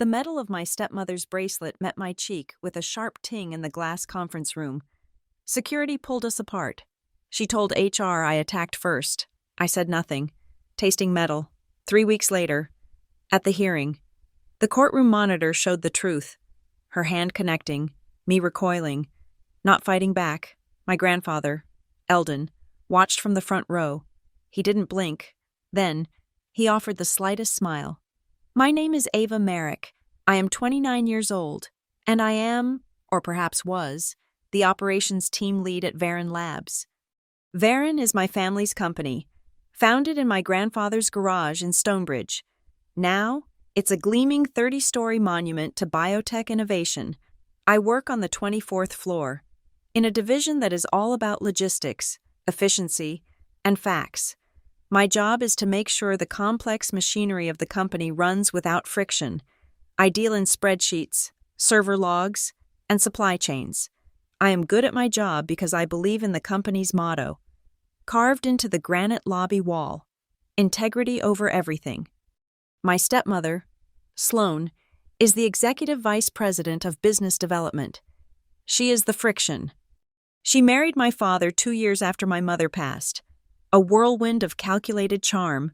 The metal of my stepmother's bracelet met my cheek with a sharp ting in the glass conference room. Security pulled us apart. She told HR I attacked first. I said nothing, tasting metal. 3 weeks later, at the hearing, the courtroom monitor showed the truth. Her hand connecting, me recoiling, not fighting back. My grandfather, Eldon, watched from the front row. He didn't blink. Then, he offered the slightest smile. My name is Ava Merrick. I am 29 years old, and I am, or perhaps was, the operations team lead at Varon Labs. Varon is my family's company, founded in my grandfather's garage in Stonebridge. Now, it's a gleaming 30-story monument to biotech innovation. I work on the 24th floor, in a division that is all about logistics, efficiency, and facts. My job is to make sure the complex machinery of the company runs without friction. I deal in spreadsheets, server logs, and supply chains. I am good at my job because I believe in the company's motto, carved into the granite lobby wall, integrity over everything. My stepmother, Sloan, is the executive vice president of business development. She is the friction. She married my father 2 years after my mother passed. A whirlwind of calculated charm,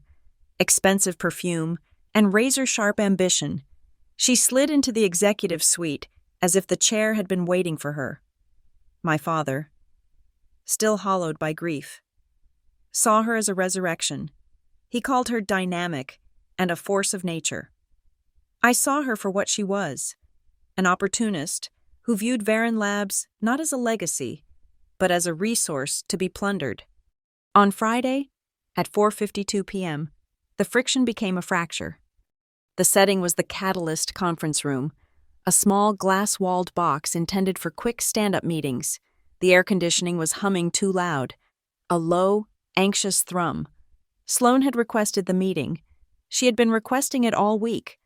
expensive perfume, and razor-sharp ambition. She slid into the executive suite as if the chair had been waiting for her. My father, still hollowed by grief, saw her as a resurrection. He called her dynamic and a force of nature. I saw her for what she was, an opportunist who viewed Varon Labs not as a legacy, but as a resource to be plundered. On Friday, at 4:52 p.m., the friction became a fracture. The setting was the Catalyst conference room, a small glass-walled box intended for quick stand-up meetings. The air conditioning was humming too loud, a low, anxious thrum. Sloan had requested the meeting. She had been requesting it all week.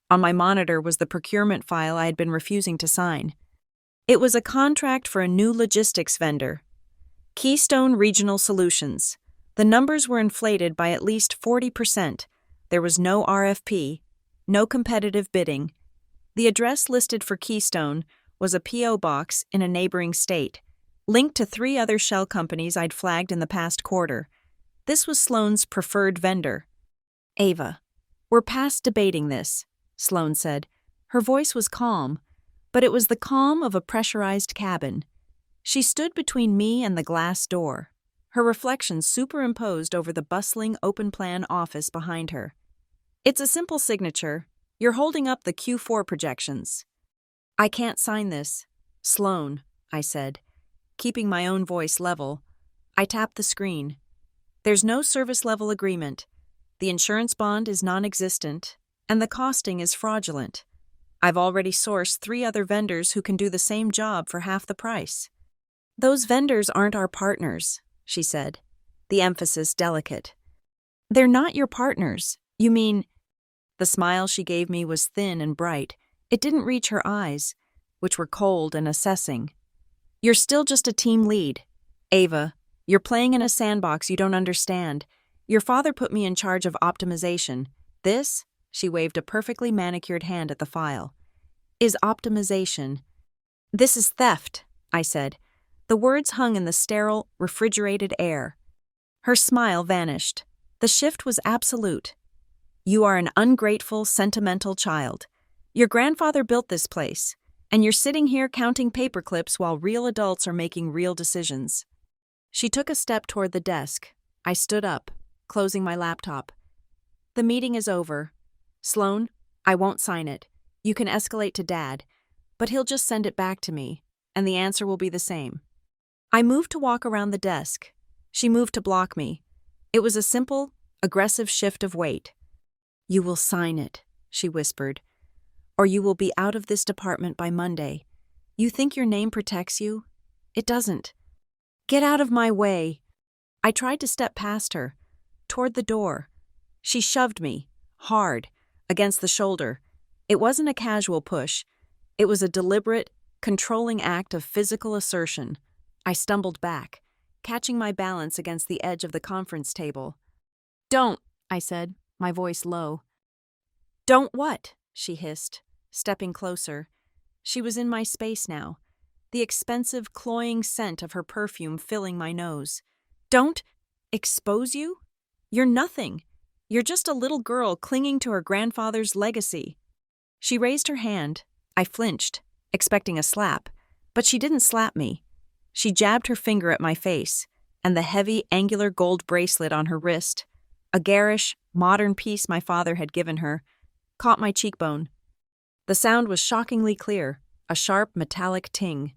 On my monitor was the procurement file I had been refusing to sign. It was a contract for a new logistics vendor, Keystone Regional Solutions. The numbers were inflated by at least 40%. There was no RFP, no competitive bidding. The address listed for Keystone was a P.O. box in a neighboring state, linked to 3 other shell companies I'd flagged in the past quarter. This was Sloan's preferred vendor. Ava, we're past debating this, Sloan said. Her voice was calm, but it was the calm of a pressurized cabin. She stood between me and the glass door, her reflection superimposed over the bustling open-plan office behind her. It's a simple signature. You're holding up the Q4 projections. I can't sign this, Sloan, I said, keeping my own voice level. I tapped the screen. There's no service-level agreement. The insurance bond is non-existent, and the costing is fraudulent. I've already sourced 3 other vendors who can do the same job for half the price. Those vendors aren't our partners, she said, the emphasis delicate. They're not your partners. You mean... The smile she gave me was thin and bright. It didn't reach her eyes, which were cold and assessing. You're still just a team lead. Ava, you're playing in a sandbox you don't understand. Your father put me in charge of optimization. This, she waved a perfectly manicured hand at the file, is optimization. This is theft, I said. The words hung in the sterile, refrigerated air. Her smile vanished. The shift was absolute. You are an ungrateful, sentimental child. Your grandfather built this place, and you're sitting here counting paperclips while real adults are making real decisions. She took a step toward the desk. I stood up, closing my laptop. The meeting is over. Sloan, I won't sign it. You can escalate to Dad, but he'll just send it back to me, and the answer will be the same. I moved to walk around the desk. She moved to block me. It was a simple, aggressive shift of weight. You will sign it, she whispered, or you will be out of this department by Monday. You think your name protects you? It doesn't. Get out of my way. I tried to step past her, toward the door. She shoved me, hard, against the shoulder. It wasn't a casual push. It was a deliberate, controlling act of physical assertion. I stumbled back, catching my balance against the edge of the conference table. Don't, I said, my voice low. Don't what? She hissed. stepping closer. She was in my space now, the expensive, cloying scent of her perfume filling my nose. Don't expose you? You're nothing. You're just a little girl clinging to her grandfather's legacy. She raised her hand. I flinched, expecting a slap, but she didn't slap me. She jabbed her finger at my face, and the heavy, angular gold bracelet on her wrist, a garish, modern piece my father had given her, caught my cheekbone. The sound was shockingly clear, a sharp, metallic ting.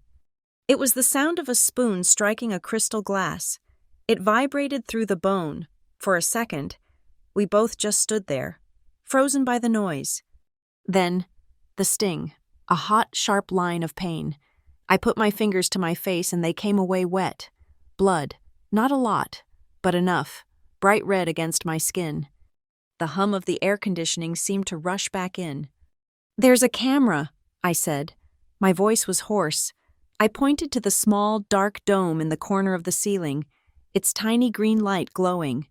It was the sound of a spoon striking a crystal glass. It vibrated through the bone. For a second, we both just stood there, frozen by the noise. Then, the sting, a hot, sharp line of pain. I put my fingers to my face and they came away wet. Blood, not a lot, but enough, bright red against my skin. The hum of the air conditioning seemed to rush back in. "There's a camera," I said. My voice was hoarse. I pointed to the small, dark dome in the corner of the ceiling, its tiny green light glowing.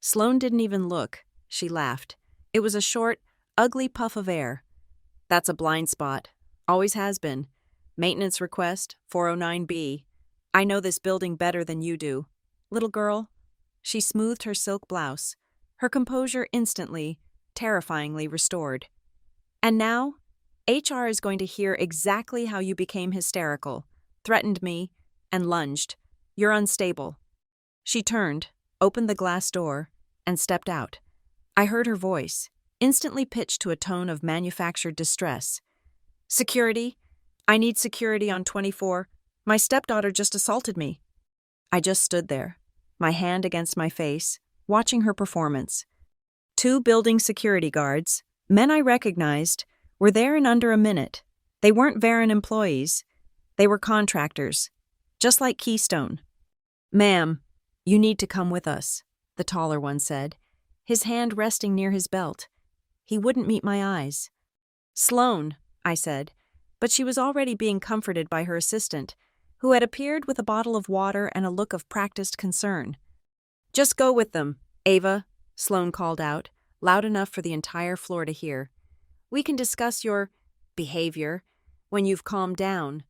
Sloane didn't even look. She laughed. It was a short, ugly puff of air. "That's a blind spot. Always has been. Maintenance request, 409B. I know this building better than you do. Little girl." She smoothed her silk blouse, her composure instantly, terrifyingly restored. "And now, HR is going to hear exactly how you became hysterical, threatened me, and lunged. You're unstable." She turned, opened the glass door, and stepped out. I heard her voice, instantly pitched to a tone of manufactured distress. "Security? I need security on 24. My stepdaughter just assaulted me." I just stood there, my hand against my face, watching her performance. 2 building security guards, men I recognized, were there in under a minute. They weren't Varon employees. They were contractors, just like Keystone. "Ma'am, you need to come with us," the taller one said, his hand resting near his belt. He wouldn't meet my eyes. "Sloane," I said, but she was already being comforted by her assistant, who had appeared with a bottle of water and a look of practiced concern. "Just go with them, Ava," Sloane called out, loud enough for the entire floor to hear. "We can discuss your behavior when you've calmed down."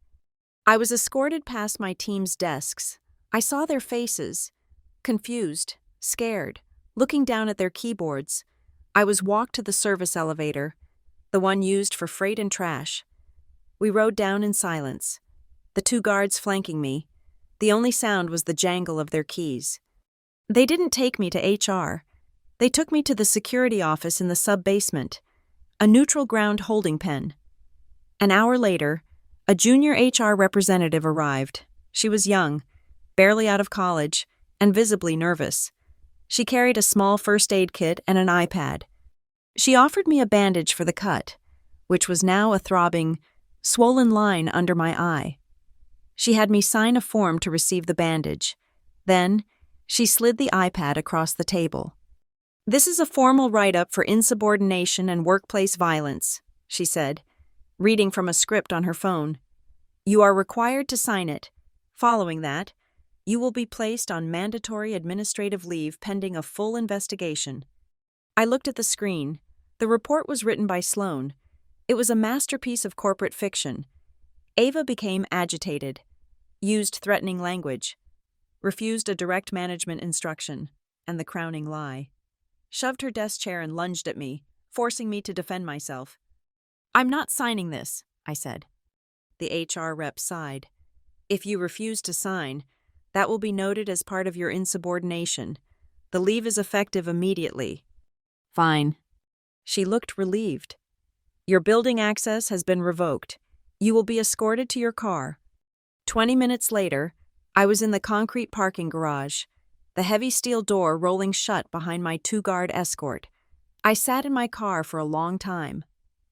I was escorted past my team's desks. I saw their faces, confused, scared, looking down at their keyboards. I was walked to the service elevator, the one used for freight and trash. We rode down in silence, the 2 guards flanking me. The only sound was the jangle of their keys. They didn't take me to HR. They took me to the security office in the sub-basement, a neutral ground holding pen. An hour later, a junior HR representative arrived. She was young, barely out of college, and visibly nervous. She carried a small first aid kit and an iPad. She offered me a bandage for the cut, which was now a throbbing, swollen line under my eye. She had me sign a form to receive the bandage. Then, she slid the iPad across the table. "This is a formal write-up for insubordination and workplace violence," she said, reading from a script on her phone. "You are required to sign it. Following that, you will be placed on mandatory administrative leave pending a full investigation." I looked at the screen. The report was written by Sloane. It was a masterpiece of corporate fiction. Ava became agitated, used threatening language, refused a direct management instruction, and the crowning lie. Shoved her desk chair and lunged at me, forcing me to defend myself. "I'm not signing this," I said. The HR rep sighed. "If you refuse to sign, that will be noted as part of your insubordination. The leave is effective immediately." "Fine." She looked relieved. "Your building access has been revoked. You will be escorted to your car." 20 minutes later, I was in the concrete parking garage, the heavy steel door rolling shut behind my 2-guard escort. I sat in my car for a long time,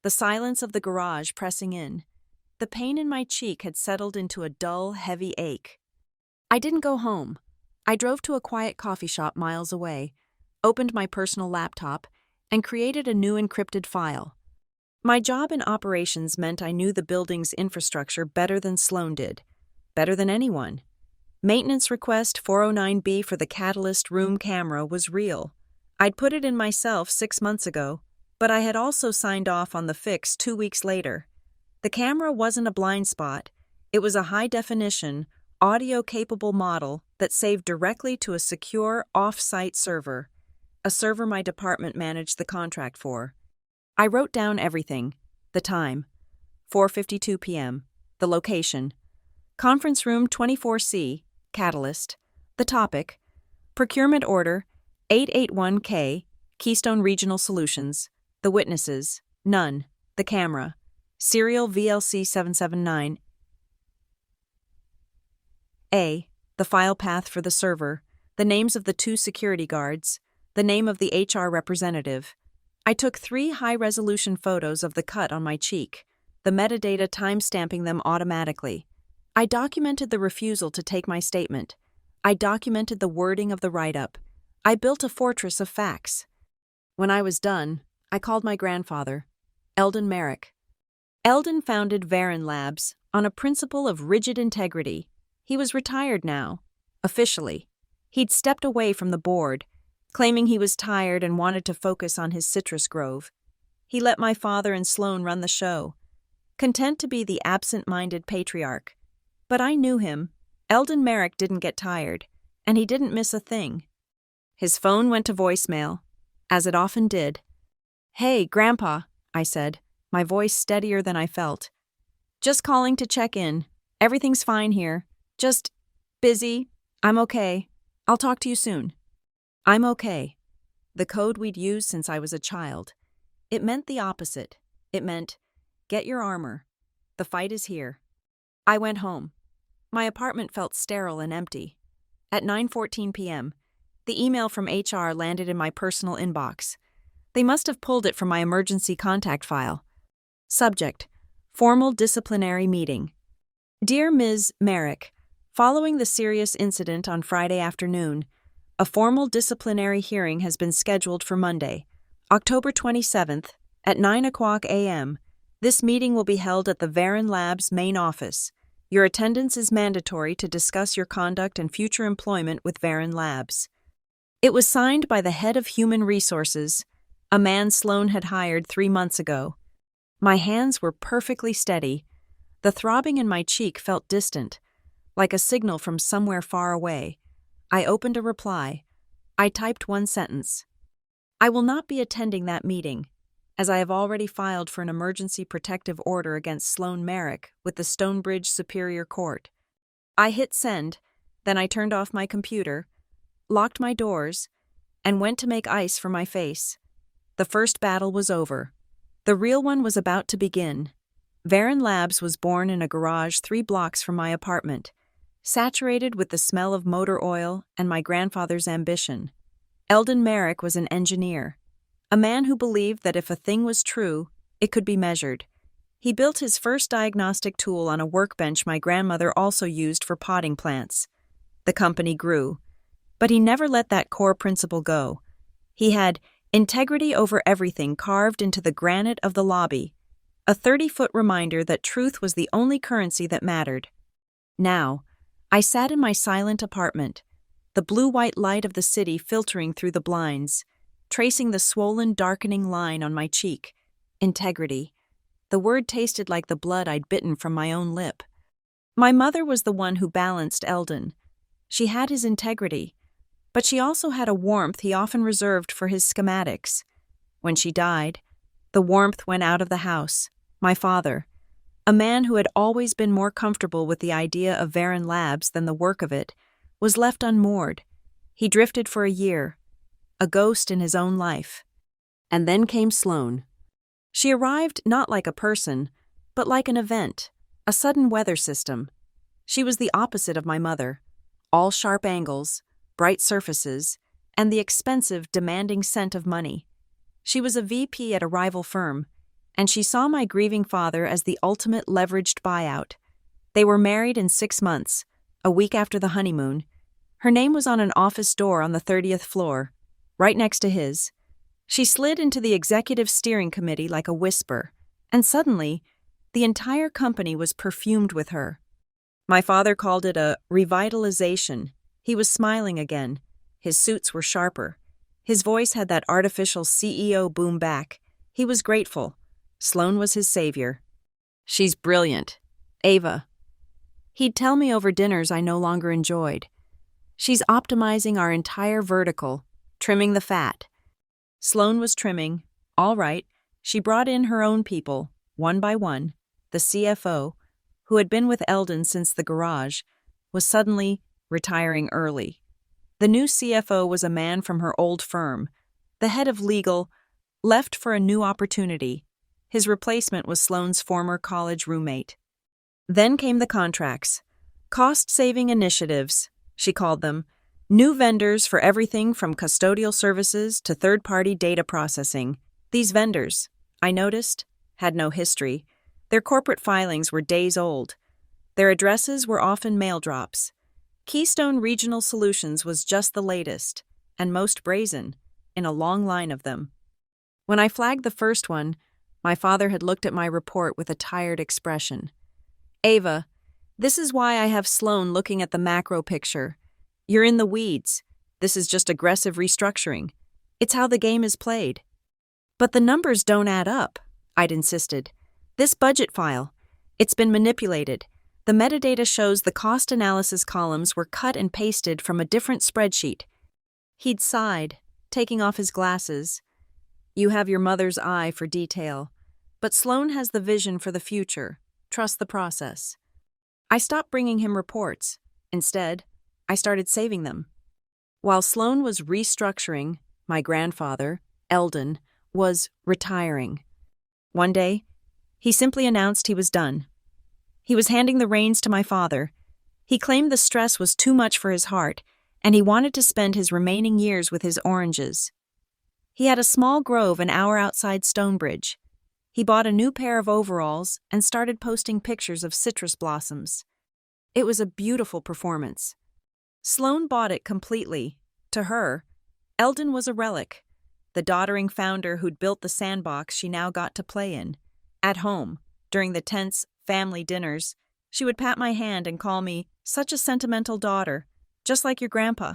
the silence of the garage pressing in. The pain in my cheek had settled into a dull, heavy ache. I didn't go home. I drove to a quiet coffee shop miles away, opened my personal laptop, and created a new encrypted file. My job in operations meant I knew the building's infrastructure better than Sloane did, better than anyone. Maintenance request 409B for the Catalyst room camera was real. I'd put it in myself 6 months ago. But I had also signed off on the fix 2 weeks later. The camera wasn't a blind spot. It was a high-definition, audio-capable model that saved directly to a secure off-site server, a server my department managed the contract for. I wrote down everything: the time, 4:52 p.m., the location, conference room 24C, Catalyst, the topic, procurement order 881K, Keystone Regional Solutions, the witnesses, none, the camera, serial VLC 779, A, the file path for the server, the names of the 2 security guards, the name of the HR representative. I took 3 high-resolution photos of the cut on my cheek, the metadata time-stamping them automatically. I documented the refusal to take my statement. I documented the wording of the write-up. I built a fortress of facts. When I was done, I called my grandfather, Eldon Merrick. Eldon founded Varen Labs on a principle of rigid integrity. He was retired now, officially. He'd stepped away from the board, claiming he was tired and wanted to focus on his citrus grove. He let my father and Sloan run the show, content to be the absent-minded patriarch. But I knew him. Eldon Merrick didn't get tired, and he didn't miss a thing. His phone went to voicemail, as it often did. "Hey, Grandpa," I said, my voice steadier than I felt. "Just calling to check in. Everything's fine here. Just busy. I'm okay. I'll talk to you soon." I'm okay. The code we'd used since I was a child. It meant the opposite. It meant, get your armor. The fight is here. I went home. My apartment felt sterile and empty. At 9:14 p.m., the email from HR landed in my personal inbox. They must have pulled it from my emergency contact file. Subject: Formal disciplinary meeting. Dear Ms. Merrick, following the serious incident on Friday afternoon, a formal disciplinary hearing has been scheduled for Monday, October 27th, at 9:00 a.m. This meeting will be held at the Varen Labs main office. Your attendance is mandatory to discuss your conduct and future employment with Varen Labs. It was signed by the head of Human Resources, a man Sloan had hired 3 months ago. My hands were perfectly steady. The throbbing in my cheek felt distant, like a signal from somewhere far away. I opened a reply. I typed one sentence. I will not be attending that meeting, as I have already filed for an emergency protective order against Sloan Merrick with the Stonebridge Superior Court. I hit send, then I turned off my computer, locked my doors, and went to make ice for my face. The first battle was over. The real one was about to begin. Varen Labs was born in a garage 3 blocks from my apartment, saturated with the smell of motor oil and my grandfather's ambition. Eldon Merrick was an engineer, a man who believed that if a thing was true, it could be measured. He built his first diagnostic tool on a workbench my grandmother also used for potting plants. The company grew, but he never let that core principle go. He had integrity over everything carved into the granite of the lobby, a 30-foot reminder that truth was the only currency that mattered. Now, I sat in my silent apartment, the blue-white light of the city filtering through the blinds, tracing the swollen, darkening line on my cheek. Integrity. The word tasted like the blood I'd bitten from my own lip. My mother was the one who balanced Eldon. She had his integrity, but she also had a warmth he often reserved for his schematics. When she died, the warmth went out of the house. My father, a man who had always been more comfortable with the idea of Varen Labs than the work of it, was left unmoored. He drifted for a year, a ghost in his own life. And then came Sloan. She arrived not like a person, but like an event, a sudden weather system. She was the opposite of my mother. All sharp angles, bright surfaces, and the expensive, demanding scent of money. She was a VP at a rival firm, and she saw my grieving father as the ultimate leveraged buyout. They were married in 6 months, a week after the honeymoon. Her name was on an office door on the 30th floor, right next to his. She slid into the executive steering committee like a whisper, and suddenly, the entire company was perfumed with her. My father called it a revitalization. He was smiling again. His suits were sharper. His voice had that artificial CEO boom back. He was grateful. Sloane was his savior. She's brilliant. Ava. He'd tell me over dinners I no longer enjoyed. She's optimizing our entire vertical, trimming the fat. Sloane was trimming. All right. She brought in her own people, one by one. The CFO, who had been with Eldon since the garage, was suddenly retiring early. The new CFO was a man from her old firm, the head of legal, left for a new opportunity. His replacement was Sloane's former college roommate. Then came the contracts. Cost-saving initiatives, she called them. New vendors for everything from custodial services to third-party data processing. These vendors, I noticed, had no history. Their corporate filings were days old. Their addresses were often mail drops. Keystone Regional Solutions was just the latest, and most brazen, in a long line of them. When I flagged the first one, my father had looked at my report with a tired expression. Ava, this is why I have Sloane looking at the macro picture. You're in the weeds. This is just aggressive restructuring. It's how the game is played. But the numbers don't add up, I'd insisted. This budget file, it's been manipulated. The metadata shows the cost analysis columns were cut and pasted from a different spreadsheet. He'd sighed, taking off his glasses. You have your mother's eye for detail, but Sloane has the vision for the future. Trust the process. I stopped bringing him reports. Instead, I started saving them. While Sloane was restructuring, my grandfather, Eldon, was retiring. One day, he simply announced he was done. He was handing the reins to my father. He claimed the stress was too much for his heart, and he wanted to spend his remaining years with his oranges. He had a small grove an hour outside Stonebridge. He bought a new pair of overalls and started posting pictures of citrus blossoms. It was a beautiful performance. Sloane bought it completely. To her, Eldon was a relic, the doddering founder who'd built the sandbox she now got to play in. At home, during the tense family dinners, she would pat my hand and call me such a sentimental daughter, just like your grandpa.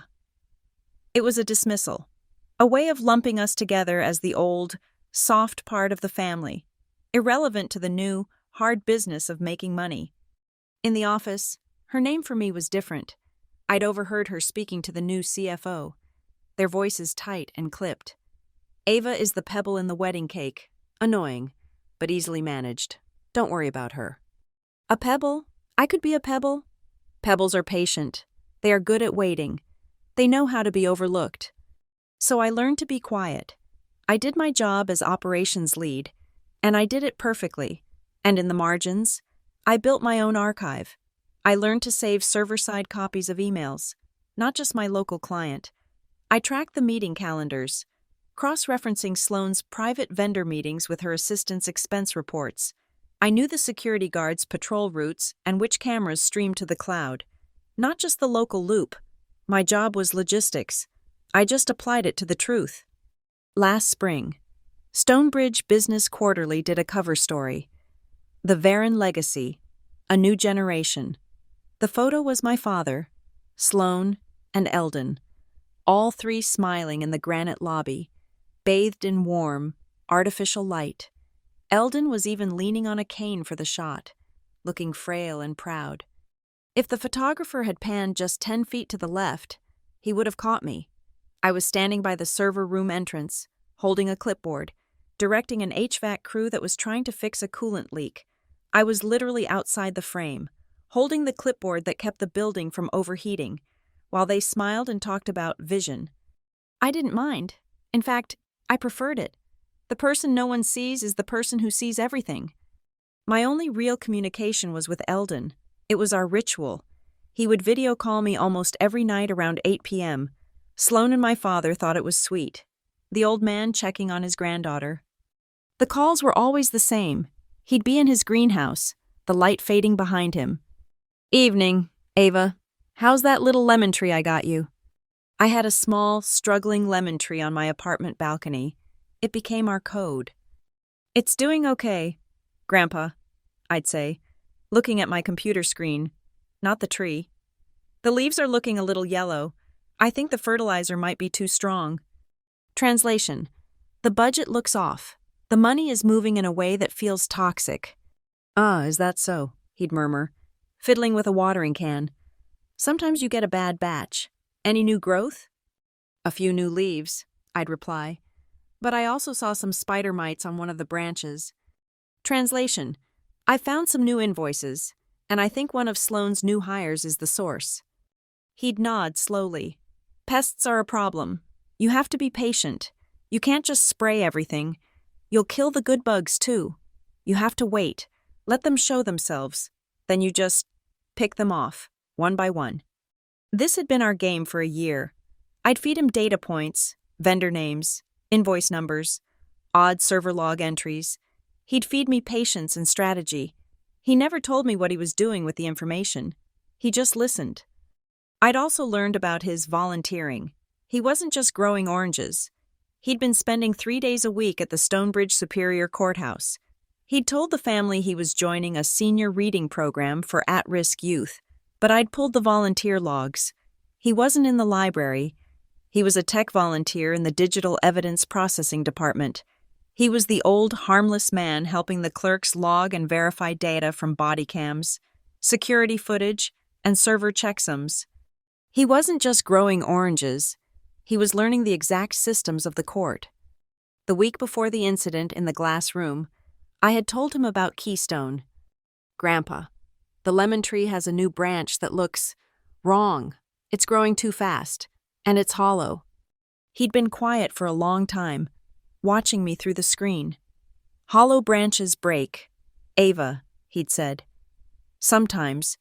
It was a dismissal, a way of lumping us together as the old, soft part of the family, irrelevant to the new, hard business of making money. In the office, her name for me was different. I'd overheard her speaking to the new CFO, their voices tight and clipped. Ava is the pebble in the wedding cake. Annoying, but easily managed. Don't worry about her. A pebble? I could be a pebble. Pebbles are patient. They are good at waiting. They know how to be overlooked. So I learned to be quiet. I did my job as operations lead, and I did it perfectly. And in the margins, I built my own archive. I learned to save server-side copies of emails, not just my local client. I tracked the meeting calendars, cross-referencing Sloane's private vendor meetings with her assistant's expense reports. I knew the security guards' patrol routes and which cameras streamed to the cloud. Not just the local loop. My job was logistics. I just applied it to the truth. Last spring, Stonebridge Business Quarterly did a cover story. The Varon Legacy, a new generation. The photo was my father, Sloane, and Eldon, all three smiling in the granite lobby, bathed in warm, artificial light. Eldon was even leaning on a cane for the shot, looking frail and proud. If the photographer had panned just 10 feet to the left, he would have caught me. I was standing by the server room entrance, holding a clipboard, directing an HVAC crew that was trying to fix a coolant leak. I was literally outside the frame, holding the clipboard that kept the building from overheating, while they smiled and talked about vision. I didn't mind. In fact, I preferred it. The person no one sees is the person who sees everything. My only real communication was with Eldon. It was our ritual. He would video call me almost every night around 8 p.m. Sloane and my father thought it was sweet. The old man checking on his granddaughter. The calls were always the same. He'd be in his greenhouse, the light fading behind him. Evening, Ava. How's that little lemon tree I got you? I had a small, struggling lemon tree on my apartment balcony. It became our code. It's doing okay, Grandpa, I'd say, looking at my computer screen, not the tree. The leaves are looking a little yellow. I think the fertilizer might be too strong. Translation: the budget looks off. The money is moving in a way that feels toxic. Ah, is that so? He'd murmur, fiddling with a watering can. Sometimes you get a bad batch. Any new growth? A few new leaves, I'd reply. But I also saw some spider mites on one of the branches. Translation: I found some new invoices, and I think one of Sloane's new hires is the source. He'd nod slowly. Pests are a problem. You have to be patient. You can't just spray everything. You'll kill the good bugs too. You have to wait. Let them show themselves. Then you just pick them off, one by one. This had been our game for a year. I'd feed him data points, vendor names, invoice numbers, odd server log entries. He'd feed me patience and strategy. He never told me what he was doing with the information. He just listened. I'd also learned about his volunteering. He wasn't just growing oranges. He'd been spending 3 days a week at the Stonebridge Superior Courthouse. He'd told the family he was joining a senior reading program for at-risk youth, but I'd pulled the volunteer logs. He wasn't in the library. He was a tech volunteer in the Digital Evidence Processing Department. He was the old, harmless man helping the clerks log and verify data from body cams, security footage, and server checksums. He wasn't just growing oranges. He was learning the exact systems of the court. The week before the incident in the glass room, I had told him about Keystone. Grandpa, the lemon tree has a new branch that looks wrong. It's growing too fast, and it's hollow. He'd been quiet for a long time, watching me through the screen. Hollow branches break. Ava, he'd said. Sometimes,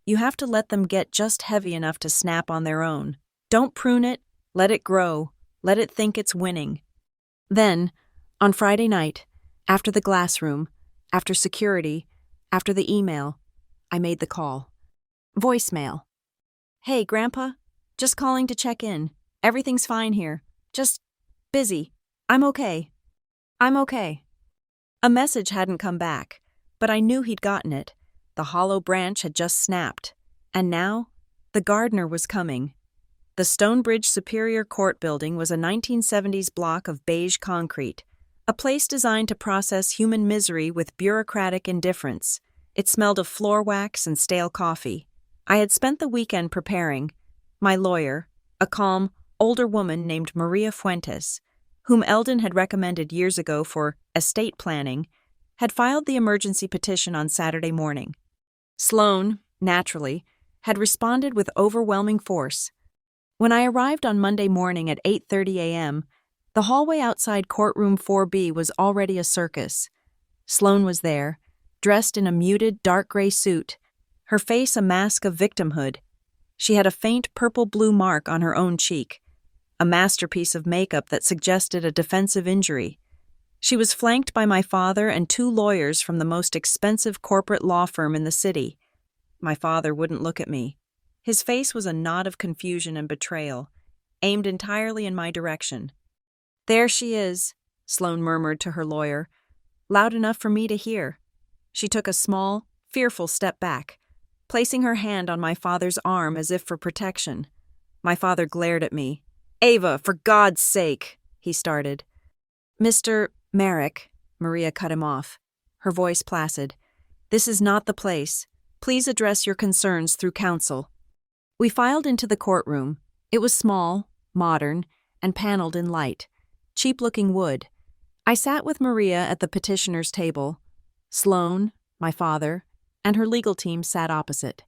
you have to let them get just heavy enough to snap on their own. Don't prune it, let it grow, let it think it's winning. Then, on Friday night, after the glass room, after security, after the email, I made the call. Voicemail. Hey, Grandpa, just calling to check in. Everything's fine here. Just busy. I'm okay. I'm okay. A message hadn't come back, but I knew he'd gotten it. The hollow branch had just snapped. And now, the gardener was coming. The Stonebridge Superior Court building was a 1970s block of beige concrete, a place designed to process human misery with bureaucratic indifference. It smelled of floor wax and stale coffee. I had spent the weekend preparing. My lawyer, a calm, older woman named Maria Fuentes, whom Eldon had recommended years ago for estate planning, had filed the emergency petition on Saturday morning. Sloane, naturally, had responded with overwhelming force. When I arrived on Monday morning at 8:30 a.m., the hallway outside courtroom 4B was already a circus. Sloane was there, dressed in a muted dark gray suit, her face a mask of victimhood. She had a faint purple-blue mark on her own cheek, a masterpiece of makeup that suggested a defensive injury. She was flanked by my father and 2 lawyers from the most expensive corporate law firm in the city. My father wouldn't look at me. His face was a knot of confusion and betrayal, aimed entirely in my direction. "There she is," Sloane murmured to her lawyer, loud enough for me to hear. She took a small, fearful step back, placing her hand on my father's arm as if for protection. My father glared at me. "Ava, for God's sake," he started. "Mr. Merrick," Maria cut him off, her voice placid. "This is not the place. Please address your concerns through counsel." We filed into the courtroom. It was small, modern, and paneled in light, cheap-looking wood. I sat with Maria at the petitioner's table. Sloane, my father, and her legal team sat opposite.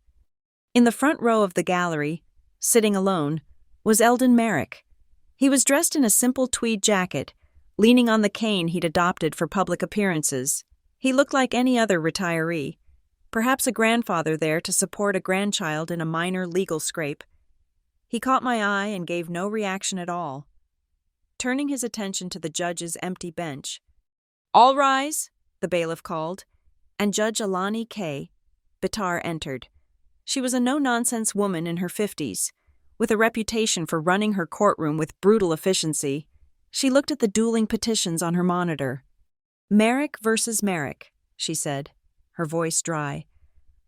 In the front row of the gallery, sitting alone, was Eldon Merrick. He was dressed in a simple tweed jacket, leaning on the cane he'd adopted for public appearances. He looked like any other retiree, perhaps a grandfather there to support a grandchild in a minor legal scrape. He caught my eye and gave no reaction at all. Turning his attention to the judge's empty bench, "All rise," the bailiff called, and Judge Alani K. Bitar entered. She was a no-nonsense woman in her 50s, with a reputation for running her courtroom with brutal efficiency. She looked at the dueling petitions on her monitor. "Merrick versus Merrick," she said, her voice dry.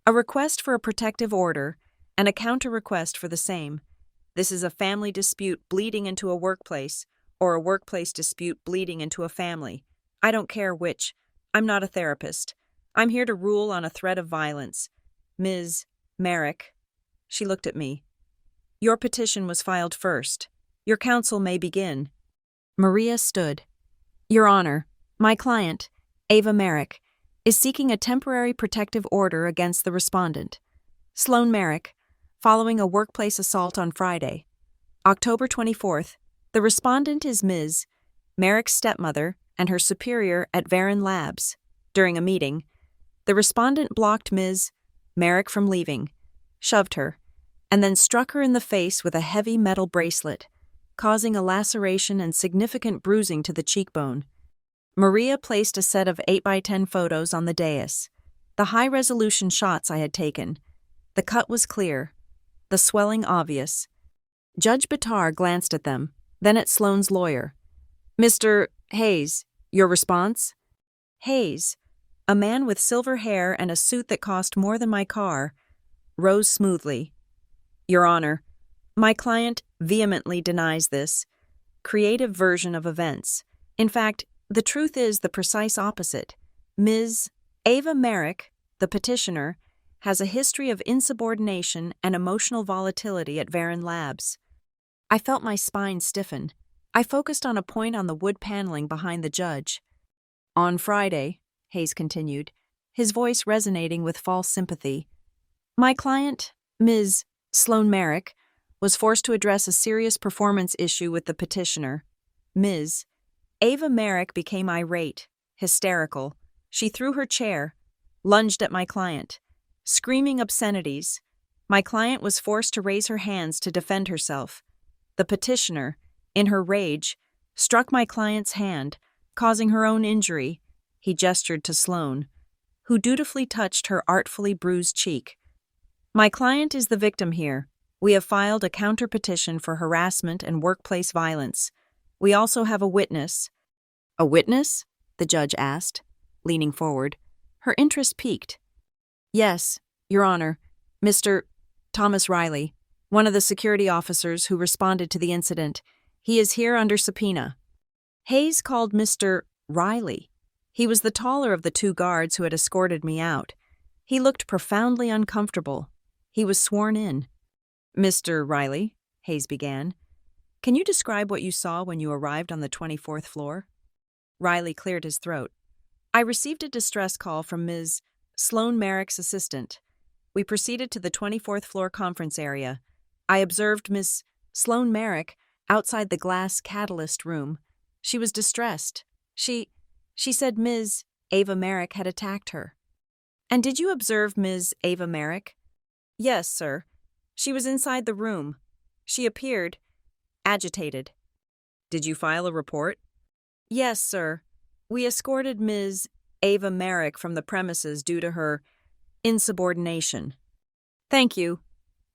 "A request for a protective order and a counter-request for the same. This is a family dispute bleeding into a workplace, or a workplace dispute bleeding into a family. I don't care which. I'm not a therapist. I'm here to rule on a threat of violence. Ms. Merrick. She looked at me. Your petition was filed first. Your counsel may begin. Maria stood. Your Honor, my client, Ava Merrick, is seeking a temporary protective order against the respondent, Sloan Merrick, following a workplace assault on Friday, October 24th. The respondent is Ms. Merrick's stepmother and her superior at Varon Labs. During a meeting, the respondent blocked Ms. Merrick from leaving, shoved her, and then struck her in the face with a heavy metal bracelet, causing a laceration and significant bruising to the cheekbone. Maria placed a set of 8x10 photos on the dais, the high-resolution shots I had taken. The cut was clear, the swelling obvious. Judge Bitar glanced at them, then at Sloane's lawyer. Mr. Hayes, your response? Hayes, a man with silver hair and a suit that cost more than my car, rose smoothly. Your Honor, my client vehemently denies this creative version of events. In fact, the truth is the precise opposite. Ms. Ava Merrick, the petitioner, has a history of insubordination and emotional volatility at Varon Labs. I felt my spine stiffen. I focused on a point on the wood paneling behind the judge. On Friday, Hayes continued, his voice resonating with false sympathy, my client, Ms. Sloan Merrick, was forced to address a serious performance issue with the petitioner. Ms. Ava Merrick became irate, hysterical. She threw her chair, lunged at my client, screaming obscenities. My client was forced to raise her hands to defend herself. The petitioner, in her rage, struck my client's hand, causing her own injury. He gestured to Sloan, who dutifully touched her artfully bruised cheek. My client is the victim here. We have filed a counter-petition for harassment and workplace violence. We also have a witness. A witness? The judge asked, leaning forward. Her interest piqued. Yes, Your Honor, Mr. Thomas Riley, one of the security officers who responded to the incident. He is here under subpoena. Hayes called Mr. Riley. He was the taller of the two guards who had escorted me out. He looked profoundly uncomfortable. He was sworn in. Mr. Riley, Hayes began, can you describe what you saw when you arrived on the 24th floor? Riley cleared his throat. I received a distress call from Ms. Sloan Merrick's assistant. We proceeded to the 24th floor conference area. I observed Ms. Sloan Merrick outside the glass catalyst room. She was distressed. She said Ms. Ava Merrick had attacked her. And did you observe Ms. Ava Merrick? Yes, sir. She was inside the room. She appeared agitated. Did you file a report? Yes, sir. We escorted Ms. Ava Merrick from the premises due to her insubordination. Thank you.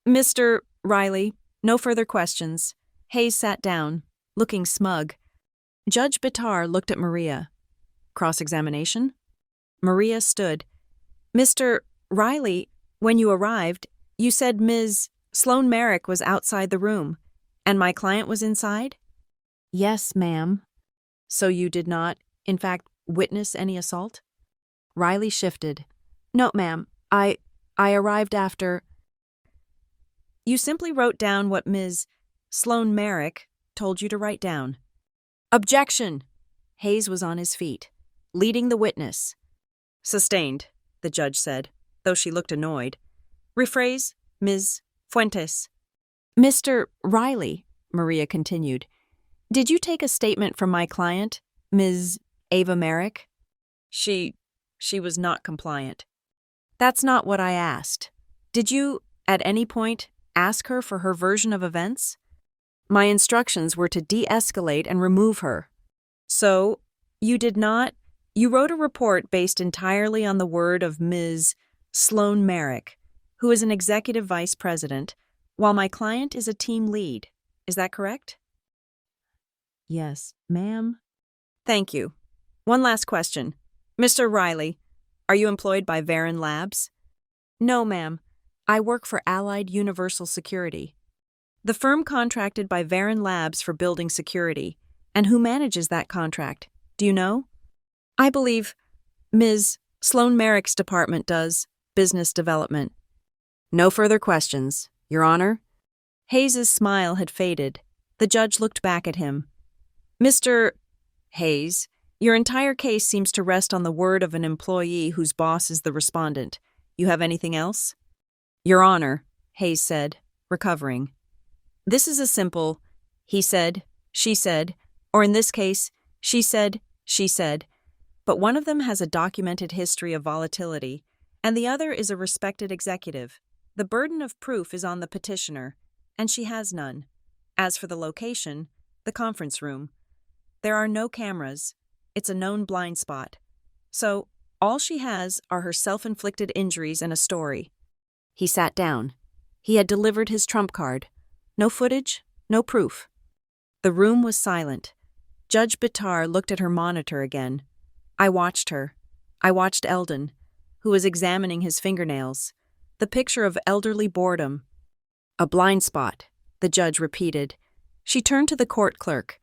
Mr. Riley, no further questions. Hayes sat down, looking smug. Judge Bitar looked at Maria. Cross-examination? Maria stood. Mr. Riley, when you arrived, you said Ms. Sloan Merrick was outside the room, and my client was inside? Yes, ma'am. So you did not, in fact, witness any assault? Riley shifted. No, ma'am. I arrived after. You simply wrote down what Ms. Sloan Merrick told you to write down. Objection! Hayes was on his feet, leading the witness. Sustained, the judge said, though she looked annoyed. Rephrase, Ms. Fuentes. Mr. Riley, Maria continued, did you take a statement from my client, Ms. Ava Merrick? She was not compliant. That's not what I asked. Did you, at any point, ask her for her version of events? My instructions were to de-escalate and remove her. So, you did not? You wrote a report based entirely on the word of Ms. Sloan Merrick, who is an executive vice president, while my client is a team lead. Is that correct? Yes, ma'am. Thank you. One last question. Mr. Riley, are you employed by Varon Labs? No, ma'am. I work for Allied Universal Security. The firm contracted by Varon Labs for building security. And who manages that contract? Do you know? I believe Ms. Sloan Merrick's department does business development. No further questions, Your Honor. Hayes's smile had faded. The judge looked back at him. Mr. Hayes, your entire case seems to rest on the word of an employee whose boss is the respondent. You have anything else? Your Honor, Hayes said, recovering. This is a simple, he said, she said, or in this case, she said, but one of them has a documented history of volatility, and the other is a respected executive. The burden of proof is on the petitioner, and she has none. As for the location, the conference room. There are no cameras. It's a known blind spot. So, all she has are her self-inflicted injuries and a story. He sat down. He had delivered his trump card. No footage, no proof. The room was silent. Judge Bitar looked at her monitor again. I watched her. I watched Eldon, who was examining his fingernails. The picture of elderly boredom. A blind spot, the judge repeated. She turned to the court clerk.